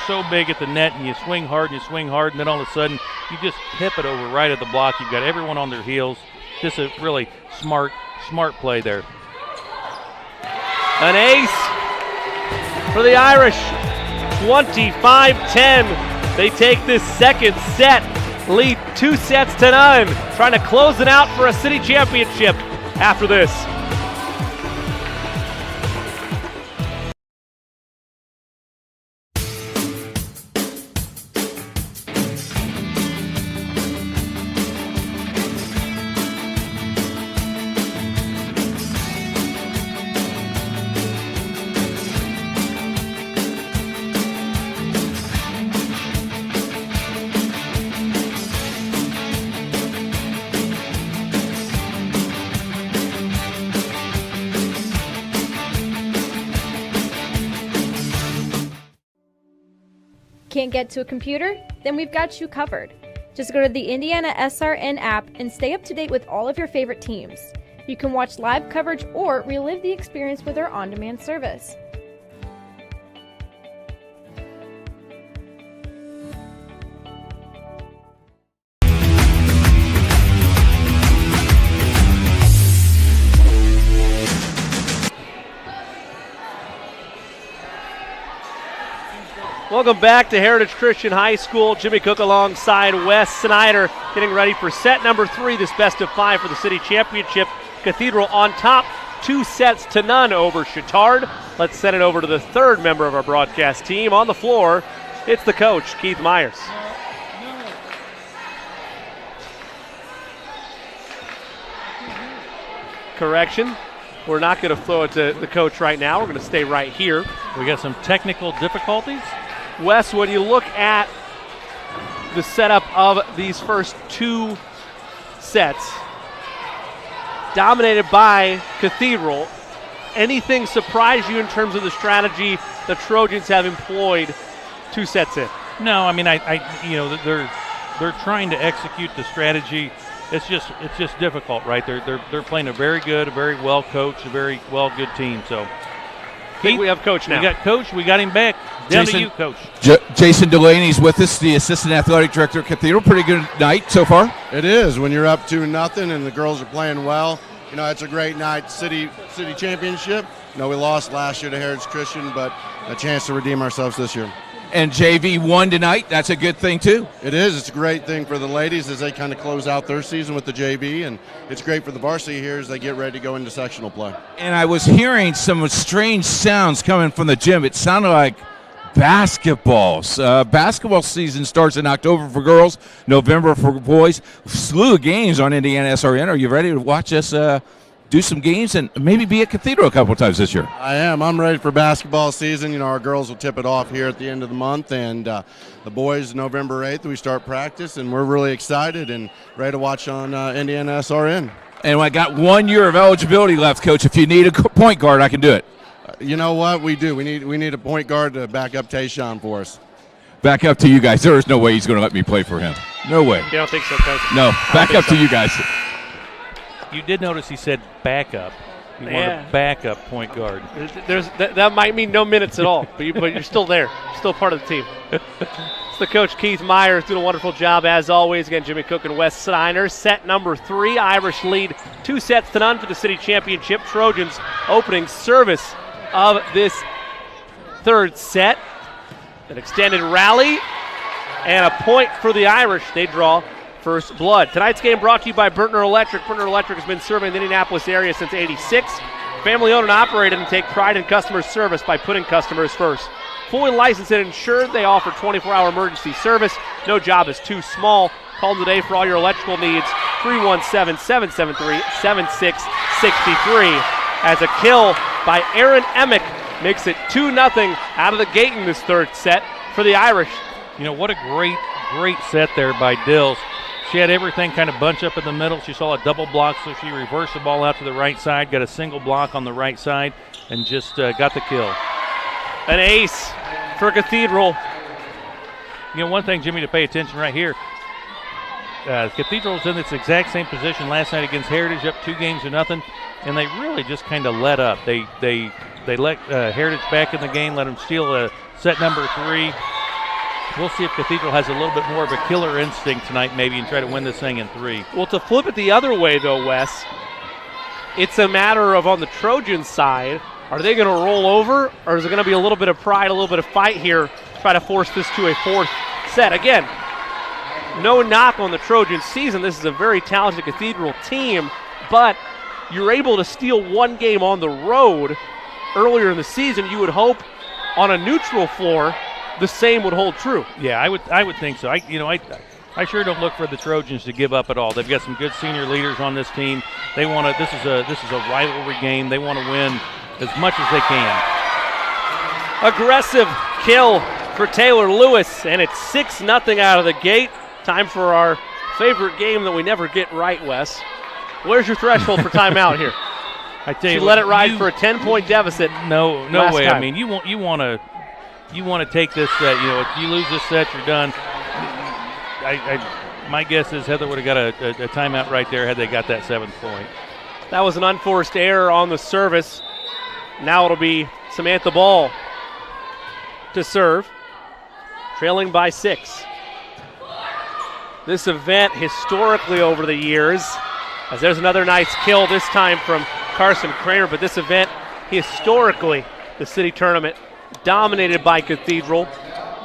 so big at the net and you swing hard, and then all of a sudden you just tip it over right at the block. You've got everyone on their heels. Just a really smart play there. An ace for the Irish. 25-10. They take this second set. Lead 2 sets to none. Trying to close it out for a city championship after this. Can't get to a computer? Then we've got you covered. Just go to the IndianaSRN app and stay up to date with all of your favorite teams. You can watch live coverage or relive the experience with our on-demand service. Welcome back to Heritage Christian High School. Jimmy Cook alongside Wes Snyder getting ready for set number 3, this best of 5 for the city championship. Cathedral on top, 2-0 over Chittard. Let's send it over to the third member of our broadcast team. On the floor, it's the coach, Keith Myers. Correction. We're not going to throw it to the coach right now. We're going to stay right here. We got some technical difficulties. Wes, when you look at the setup of these first 2 sets, dominated by Cathedral, anything surprise you in terms of the strategy the Trojans have employed 2 sets in? No, I mean, they're trying to execute the strategy. It's just difficult, right? They're playing a very good, a very well coached, a very well good team. So, Keith, we have coach now. We got coach. We got him back. Down to you, coach. Jason Delaney's with us, the assistant athletic director of Cathedral. Pretty good night so far. It is. When you're up 2-0 and the girls are playing well, it's a great night. City championship. We lost last year to Heritage Christian, but a chance to redeem ourselves this year. And JV won tonight. That's a good thing, too. It is. It's a great thing for the ladies as they kind of close out their season with the JV, and it's great for the varsity here as they get ready to go into sectional play. And I was hearing some strange sounds coming from the gym. It sounded like basketballs. Basketball season starts in October for girls, November for boys. Slew of games on IndianaSRN. Are you ready to watch us do some games and maybe be at Cathedral a couple times this year? I am. I'm ready for basketball season. Our girls will tip it off here at the end of the month, and the boys, November 8th, we start practice, and we're really excited and ready to watch on IndianaSRN. And I got 1 year of eligibility left, Coach. If you need a point guard, I can do it. You know what? We do. We need a point guard to back up Tayshawn for us. Back up to you guys. There is no way he's going to let me play for him. No way. You don't think so, Coach? No. Back up to you guys. You did notice he said backup. You want a backup point guard. That might mean no minutes at all, but you're still there. You're still part of the team. It's the coach, Keith Myers, doing a wonderful job as always. Again, Jimmy Cook and Wes Snyder. Set number 3, Irish lead 2-0 for the city championship. Trojans opening service of this third set. An extended rally and a point for the Irish. They draw first blood. Tonight's game brought to you by Burtner Electric. Burtner Electric has been serving the Indianapolis area since '86. Family owned and operated, and take pride in customer service by putting customers first. Fully licensed and insured, they offer 24-hour emergency service. No job is too small. Call them today for all your electrical needs. 317-773-7663. As a kill by Aaron Emick makes it 2-0 out of the gate in this third set for the Irish. What a great set there by Dills. She had everything kind of bunch up in the middle. She saw a double block, so she reversed the ball out to the right side, got a single block on the right side, and just got the kill. An ace for Cathedral. One thing, Jimmy, to pay attention right here. Cathedral's in this exact same position last night against Heritage, up 2-0, and they really just kind of let up. They let Heritage back in the game, let them steal set number 3. We'll see if Cathedral has a little bit more of a killer instinct tonight maybe and try to win this thing in 3. Well, to flip it the other way, though, Wes, it's a matter of on the Trojan side, are they going to roll over, or is it going to be a little bit of pride, a little bit of fight here, try to force this to a 4th set? Again, no knock on the Trojan season. This is a very talented Cathedral team, but you're able to steal 1 game on the road earlier in the season. You would hope on a neutral floor the same would hold true. Yeah, I would think so. I sure don't look for the Trojans to give up at all. They've got some good senior leaders on this team. They want to. This is a rivalry game. They want to win as much as they can. Aggressive kill for Taylor Lewis, and it's 6-0 out of the gate. Time for our favorite game that we never get right, Wes. Where's your threshold for timeout here? I tell you, let it ride for a 10-point deficit. No way. Time. I mean, you want to you want to take this set. If you lose this set, you're done. My guess is Heather would have got a timeout right there had they got that 7th point. That was an unforced error on the service. Now it'll be Samantha Ball to serve, trailing by 6. This event historically over the years, as there's another nice kill this time from Carson Kramer, but this event historically, the city tournament, dominated by Cathedral.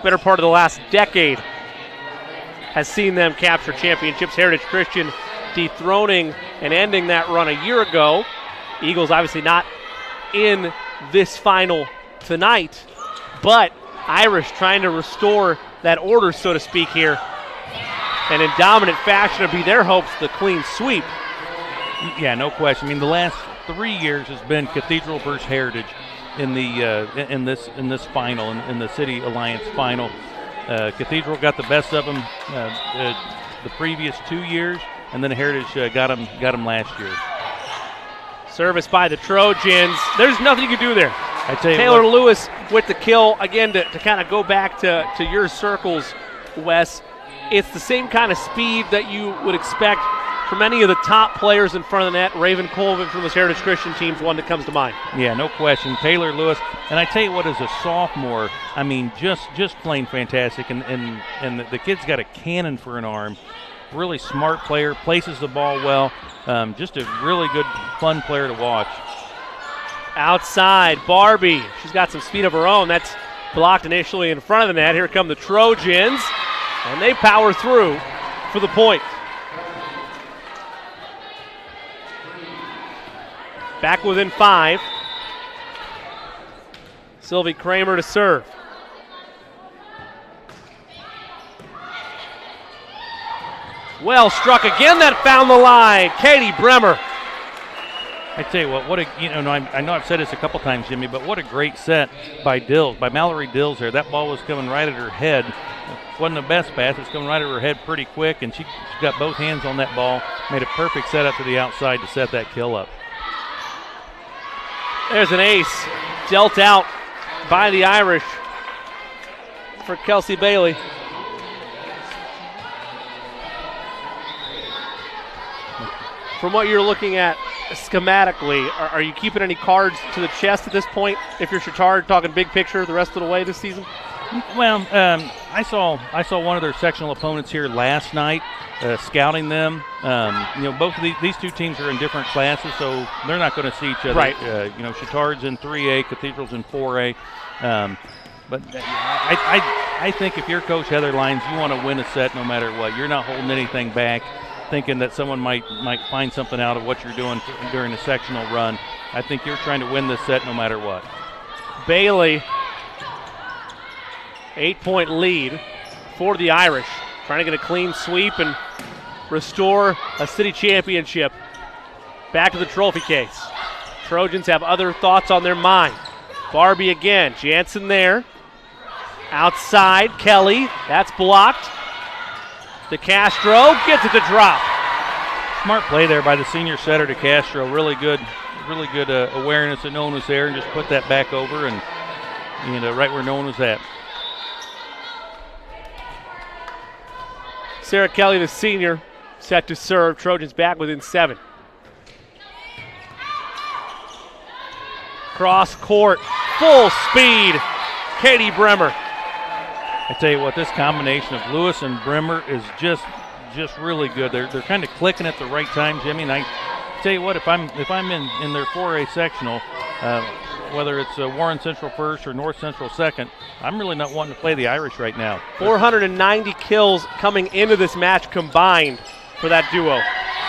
Better part of the last decade has seen them capture championships. Heritage Christian dethroning and ending that run a year ago. Eagles obviously not in this final tonight, but Irish trying to restore that order, so to speak, here. And in dominant fashion, it'll be their hopes the clean sweep. Yeah, no question. I mean, the last 3 years has been Cathedral versus Heritage in this final, in the City Alliance final. Cathedral got the best of them the previous 2 years, and then Heritage got them last year. Service by the Trojans. There's nothing you can do there. I tell you Taylor what, Lewis with the kill. Again, to kind of go back to your circles, Wes, it's the same kind of speed that you would expect from any of the top players in front of the net. Raven Colvin from this Heritage Christian team's one that comes to mind. Yeah, no question. Taylor Lewis. And I tell you what, as a sophomore, I mean, just plain fantastic. And the kid's got a cannon for an arm. Really smart player, places the ball well. Just a really good, fun player to watch. Outside, Barbie. She's got some speed of her own. That's blocked initially in front of the net. Here come the Trojans, and they power through for the point. Back within 5. Sylvie Kramer to serve. Well struck again, that found the line. Katie Bremer. I tell you what I know I've said this a couple times, Jimmy, but what a great set by Mallory Dills there. That ball was coming right at her head. It wasn't the best pass, it was coming right at her head pretty quick, and she got both hands on that ball, made a perfect setup to the outside to set that kill up. There's an ace dealt out by the Irish for Kelsey Bailey. From what you're looking at schematically, are you keeping any cards to the chest at this point? If you're Chittard, talking big picture the rest of the way this season? Well, I saw one of their sectional opponents here last night, scouting them. Both of these two teams are in different classes, so they're not going to see each other. Right. Chittard's in 3A, Cathedral's in 4A. But I think if you're Coach Heather Lyons, you want to win a set no matter what. You're not holding anything back, thinking that someone might find something out of what you're doing during a sectional run. I think you're trying to win this set no matter what. Bailey, 8-point lead for the Irish, trying to get a clean sweep and restore a city championship back to the trophy case. Trojans have other thoughts on their mind. Barbie again, Jansen there. Outside, Kelly, that's blocked. DeCastro gets it to drop. Smart play there by the senior setter DeCastro. Really good awareness that no one was there, and just put that back over and right where no one was at. Sarah Kelly, the senior, set to serve. Trojans back within 7. Cross court, full speed, Katie Bremer. I tell you what, this combination of Lewis and Bremer is just really good. They're kind of clicking at the right time, Jimmy. And I tell you what, if I'm in their 4A sectional, whether it's Warren Central first or North Central second, I'm really not wanting to play the Irish right now. 490 kills coming into this match combined for that duo.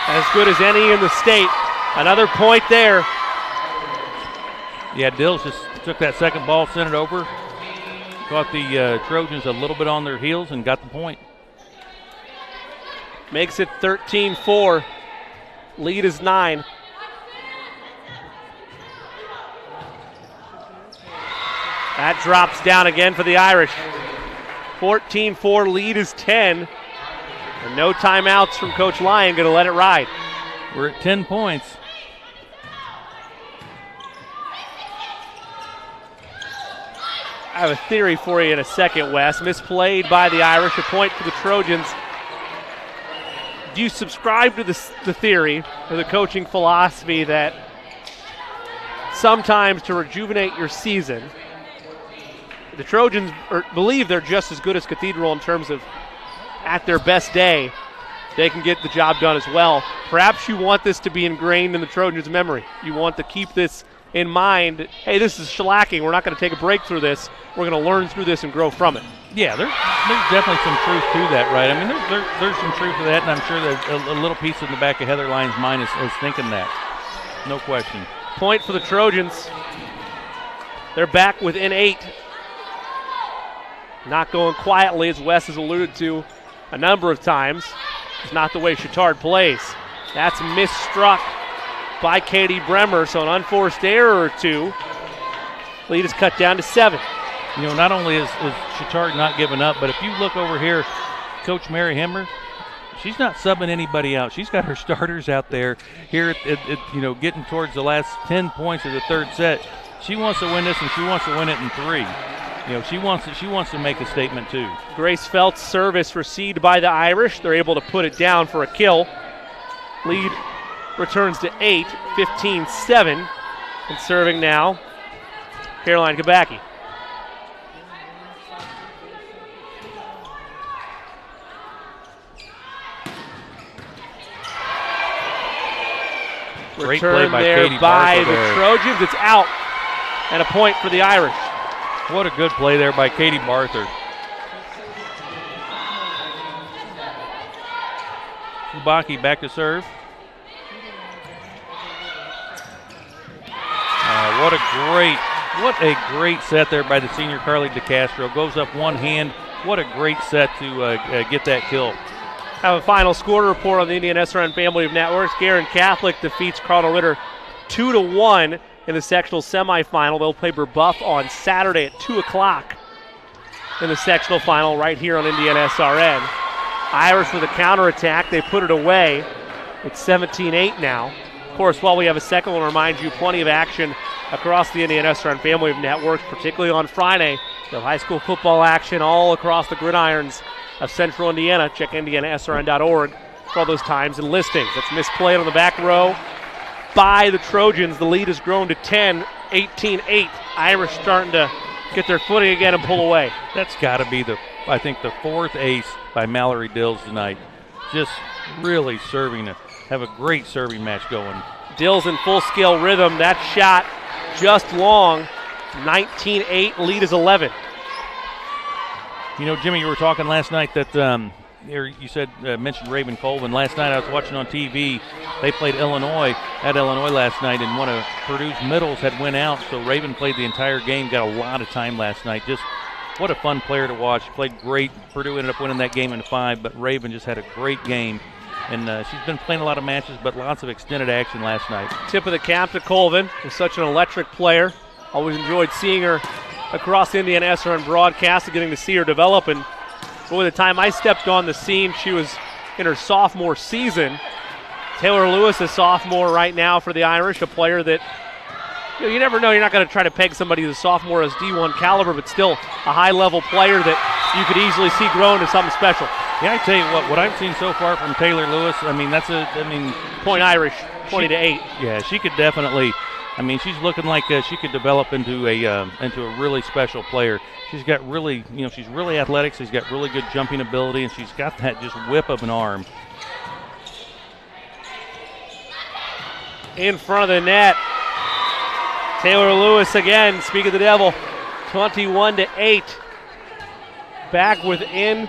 As good as any in the state. Another point there. Yeah, Dills just took that second ball, sent it over. Caught the Trojans a little bit on their heels and got the point. Makes it 13-4. Lead is 9. That drops down again for the Irish. 14-4, lead is 10. And no timeouts from Coach Lyon, going to let it ride. We're at 10 points. I have a theory for you in a second, Wes. Misplayed by the Irish, a point for the Trojans. Do you subscribe to the theory or the coaching philosophy that sometimes to rejuvenate your season, the Trojans believe they're just as good as Cathedral in terms of at their best day, they can get the job done as well. Perhaps you want this to be ingrained in the Trojans' memory. You want to keep this in mind. Hey, this is shellacking. We're not going to take a break through this. We're going to learn through this and grow from it. Yeah, there's definitely some truth to that, right? I mean, there's some truth to that, and I'm sure that a little piece in the back of Heather Lyon's mind is thinking that. No question. Point for the Trojans. They're back within 8. Not going quietly, as Wes has alluded to a number of times. It's not the way Chittard plays. That's misstruck by Katie Bremer, so an unforced error or two. Lead is cut down to 7. You know, not only is Chittard not giving up, but if you look over here, Coach Mary Hemmer, she's not subbing anybody out. She's got her starters out there here at getting towards the last 10 points of the third set. She wants to win this, and she wants to win it in 3. You know, she wants to make a statement too. Grace Felt's service received by the Irish. They're able to put it down for a kill. Lead returns to 8, 15-7. And serving now, Caroline Kabacki. Great Return play by there Katie by Barker the there. Trojans. It's out. And a point for the Irish. What a good play there by Katie Barther. Kubaki back to serve. What a great set there by the senior Carly DeCastro. Goes up one hand. What a great set to get that kill. Have a final score report on the IndianaSRN family of networks. Guerin Catholic defeats Cardinal Ritter 2-1 in the sectional semifinal. They'll play Brebeuf on Saturday at 2 o'clock in the sectional final right here on IndianaSRN. Irish with a counterattack. They put it away. It's 17-8 now. Of course, while we have a second, we'll remind you plenty of action across the Indiana-SRN family of networks, particularly on Friday. The high school football action all across the gridirons of Central Indiana. Check IndianaSRN.org for all those times and listings. That's misplayed on the back row by the Trojans. The lead has grown to 10, 18-8. Irish starting to get their footing again and pull away. That's got to be the fourth ace by Mallory Dills tonight. Just really serving to have a great serving match going. Dills in full-scale rhythm. That shot just long. 19-8, lead is 11. You know, Jimmy, you were talking last night that you said mentioned Raven Colvin. Last night I was watching on TV. They played Illinois last night, and one of Purdue's middles had went out, so Raven played the entire game, got a lot of time last night. Just what a fun player to watch. Played great. Purdue ended up winning that game in 5, but Raven just had a great game. And she's been playing a lot of matches, but lots of extended action last night. Tip of the cap to Colvin. Was such an electric player. Always enjoyed seeing her across the IndianaSRN broadcast and getting to see her develop. And boy, the time I stepped on the scene, she was in her sophomore season. Taylor Lewis, a sophomore right now for the Irish, a player that you never know. You're not going to try to peg somebody who's a sophomore as D1 caliber, but still a high-level player that you could easily see grow into something special. Yeah, I tell you what I've seen so far from Taylor Lewis, point Irish, 20-8. Yeah, she could definitely. She's looking like she could develop into a really special player. She's got really, she's really athletic. She's got really good jumping ability, and she's got that just whip of an arm. In front of the net, Taylor Lewis again. Speak of the devil, 21-8. Back within,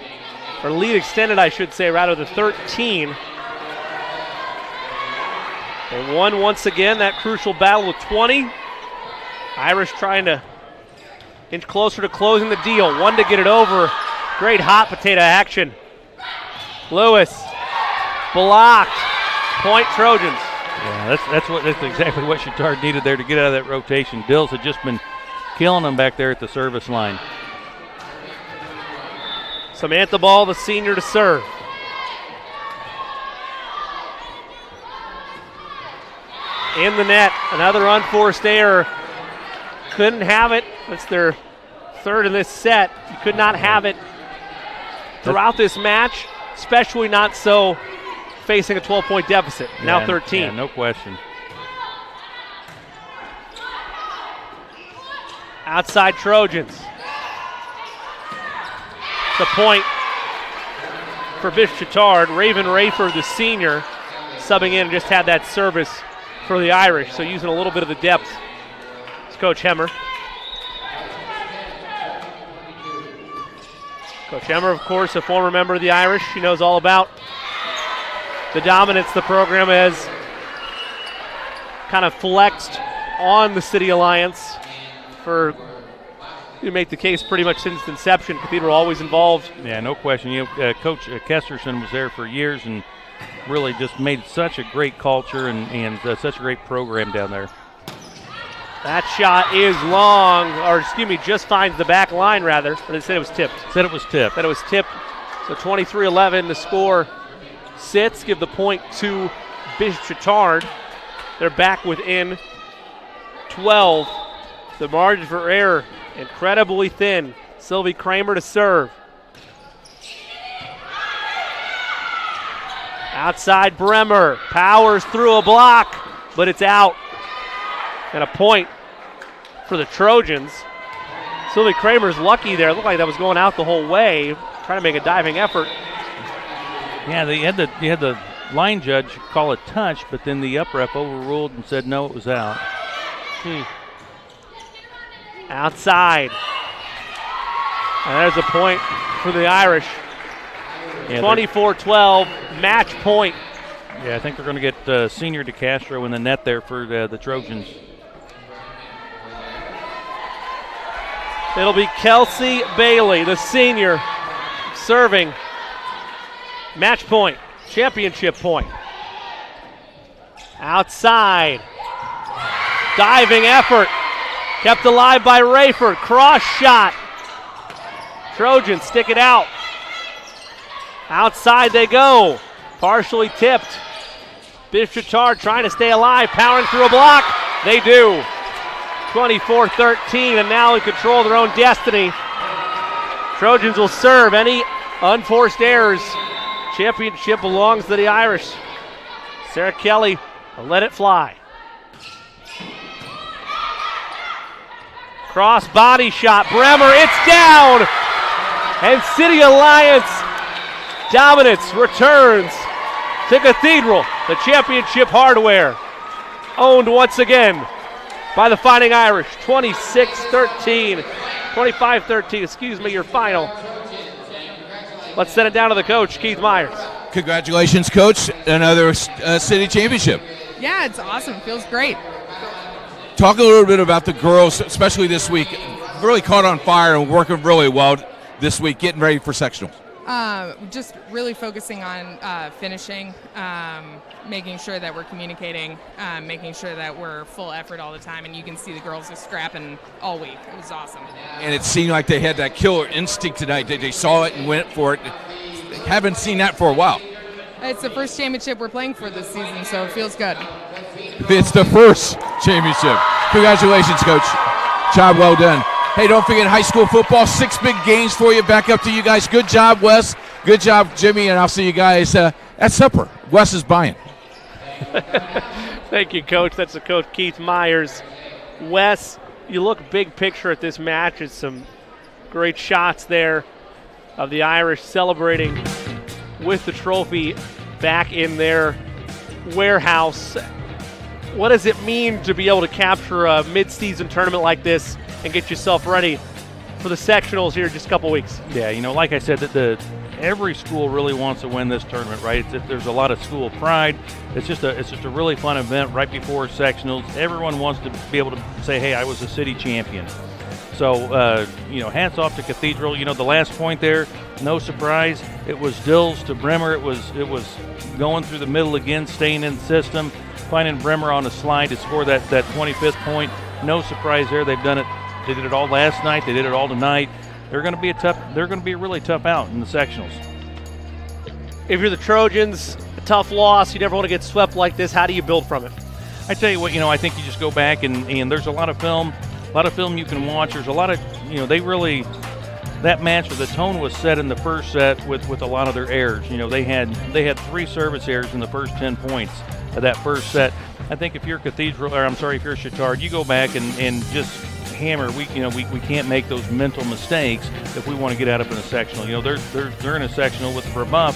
or lead extended, I should say, rather, to 13. They won once again that crucial battle with 20. Irish trying to inch closer to closing the deal. One to get it over. Great hot potato action. Lewis blocked. Point Trojans. Yeah, that's exactly what Chittard needed there to get out of that rotation. Dills had just been killing them back there at the service line. Samantha Ball, the senior, to serve. In the net, another unforced error. Couldn't have it. That's their third in this set. You could not have it throughout this match, especially not so facing a 12-point deficit. Now 13. Yeah, no question. Outside Trojans. The point for Bishop-Chatard. Raven Rayford, the senior, subbing in and just had that service for the Irish, so using a little bit of the depth. It's Coach Hemmer. Coach Hemmer, of course, a former member of the Irish. She knows all about the dominance the program has kind of flexed on the City Alliance for, you make the case pretty much since inception. Cathedral always involved. Yeah, no question. Coach Kesterson was there for years and really just made such a great culture and such a great program down there. That shot is long, or excuse me, just finds the back line rather, but it said it was tipped. Said it was tipped. Said it was tipped. So 23-11, the score sits. Give the point to Bishop-Chatard. They're back within 12. The margin for error incredibly thin. Sylvie Kramer to serve. Outside Bremer, powers through a block, but it's out. And a point for the Trojans. Sylvie Kramer's lucky there. It looked like that was going out the whole way, trying to make a diving effort. Yeah, you had the line judge call it touch, but then the up ref overruled and said no, it was out. Outside. And there's a point for the Irish. Yeah, 24-12, match point. Yeah, I think they're going to get Senior DeCastro in the net there for the Trojans. It'll be Kelsey Bailey, the senior, serving. Match point, championship point. Outside. Diving effort. Kept alive by Rayford. Cross shot. Trojans stick it out. Outside they go. Partially tipped. Bishop-Chatard trying to stay alive, powering through a block. They do. 24-13, and now in control of their own destiny. Trojans will serve. Any unforced errors, championship belongs to the Irish. Sarah Kelly will let it fly. Cross body shot. Bremer, it's down! And City Alliance dominance returns to Cathedral. The championship hardware owned once again by the Fighting Irish. 26-13, 25-13, excuse me, your final. Let's send it down to the coach, Keith Myers. Congratulations, Coach. Another city championship. Yeah, it's awesome. It feels great. Talk a little bit about the girls, especially this week. Really caught on fire and working really well this week, getting ready for sectionals. Just really focusing on finishing, making sure that we're communicating, making sure that we're full effort all the time, and you can see the girls are scrapping all week. It was awesome. And it seemed like they had that killer instinct tonight. They saw it and went for it. Haven't seen that for a while. It's the first championship we're playing for this season, so it feels good. It's the first championship. Congratulations, Coach. Job well done. Hey, don't forget high school football, 6 big games for you. Back up to you guys. Good job, Wes. Good job, Jimmy, and I'll see you guys at supper. Wes is buying. Thank you, Coach. That's the coach, Keith Myers. Wes, you look big picture at this match. It's some great shots there of the Irish celebrating with the trophy back in their warehouse. What does it mean to be able to capture a mid-season tournament like this and get yourself ready for the sectionals here in just a couple weeks? Yeah, like I said, every school really wants to win this tournament, right? There's a lot of school pride. It's just a really fun event right before sectionals. Everyone wants to be able to say, hey, I was a city champion. So, hats off to Cathedral. The last point there, no surprise. It was Dills to Bremer. It was going through the middle again, staying in the system, finding Bremer on a slide to score that 25th point. No surprise there. They've done it. They did it all last night. They did it all tonight. They're going to be a really tough out in the sectionals. If you're the Trojans, a tough loss. You never want to get swept like this. How do you build from it? I tell you what, I think you just go back and there's a lot of film. film you can watch. There's a lot of, they really, that match, the tone was set in the first set with a lot of their errors. They had 3 service errors in the first 10 points of that first set. I think if you're if you're Chittard, you go back and just hammer. We can't make those mental mistakes if we want to get out of in a sectional. They're in a sectional with Verbuff,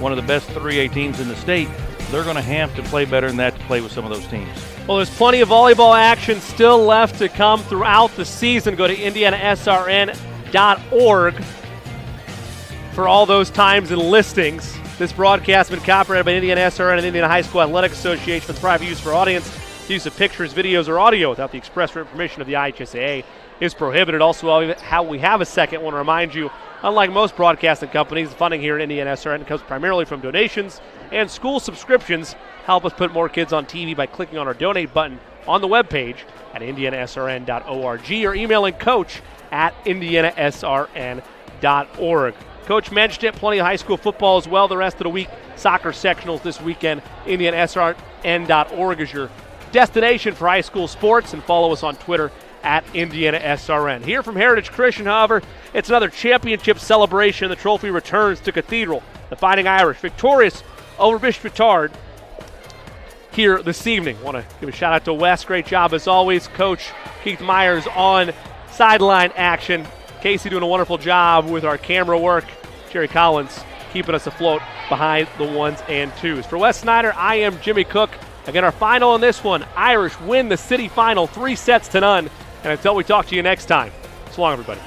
one of the best 3A teams in the state. They're going to have to play better than that to play with some of those teams. Well, there's plenty of volleyball action still left to come throughout the season. Go to IndianaSRN.org for all those times and listings. This broadcast has been copyrighted by IndianaSRN and Indiana High School Athletic Association for private use for audience. The use of pictures, videos, or audio without the express written permission of the IHSAA is prohibited. Also, how we have a second, I want to remind you, unlike most broadcasting companies, the funding here at IndianaSRN comes primarily from donations and school subscriptions. Help us put more kids on TV by clicking on our donate button on the webpage at IndianaSRN.org or emailing coach@IndianaSRN.org. Coach mentioned it, plenty of high school football as well the rest of the week. Soccer sectionals this weekend. IndianaSRN.org is your destination for high school sports, and follow us on Twitter at IndianaSRN. Here from Heritage Christian, however, it's another championship celebration. The trophy returns to Cathedral. The Fighting Irish victorious over Bishop Chittard here this evening. Want to give a shout out to Wes. Great job as always. Coach Keith Myers on sideline action. Casey doing a wonderful job with our camera work. Jerry Collins keeping us afloat behind the 1s and 2s. For Wes Snyder, I am Jimmy Cook. Again, our final in this one, Irish win the city final 3-0. And until we talk to you next time, so long, everybody.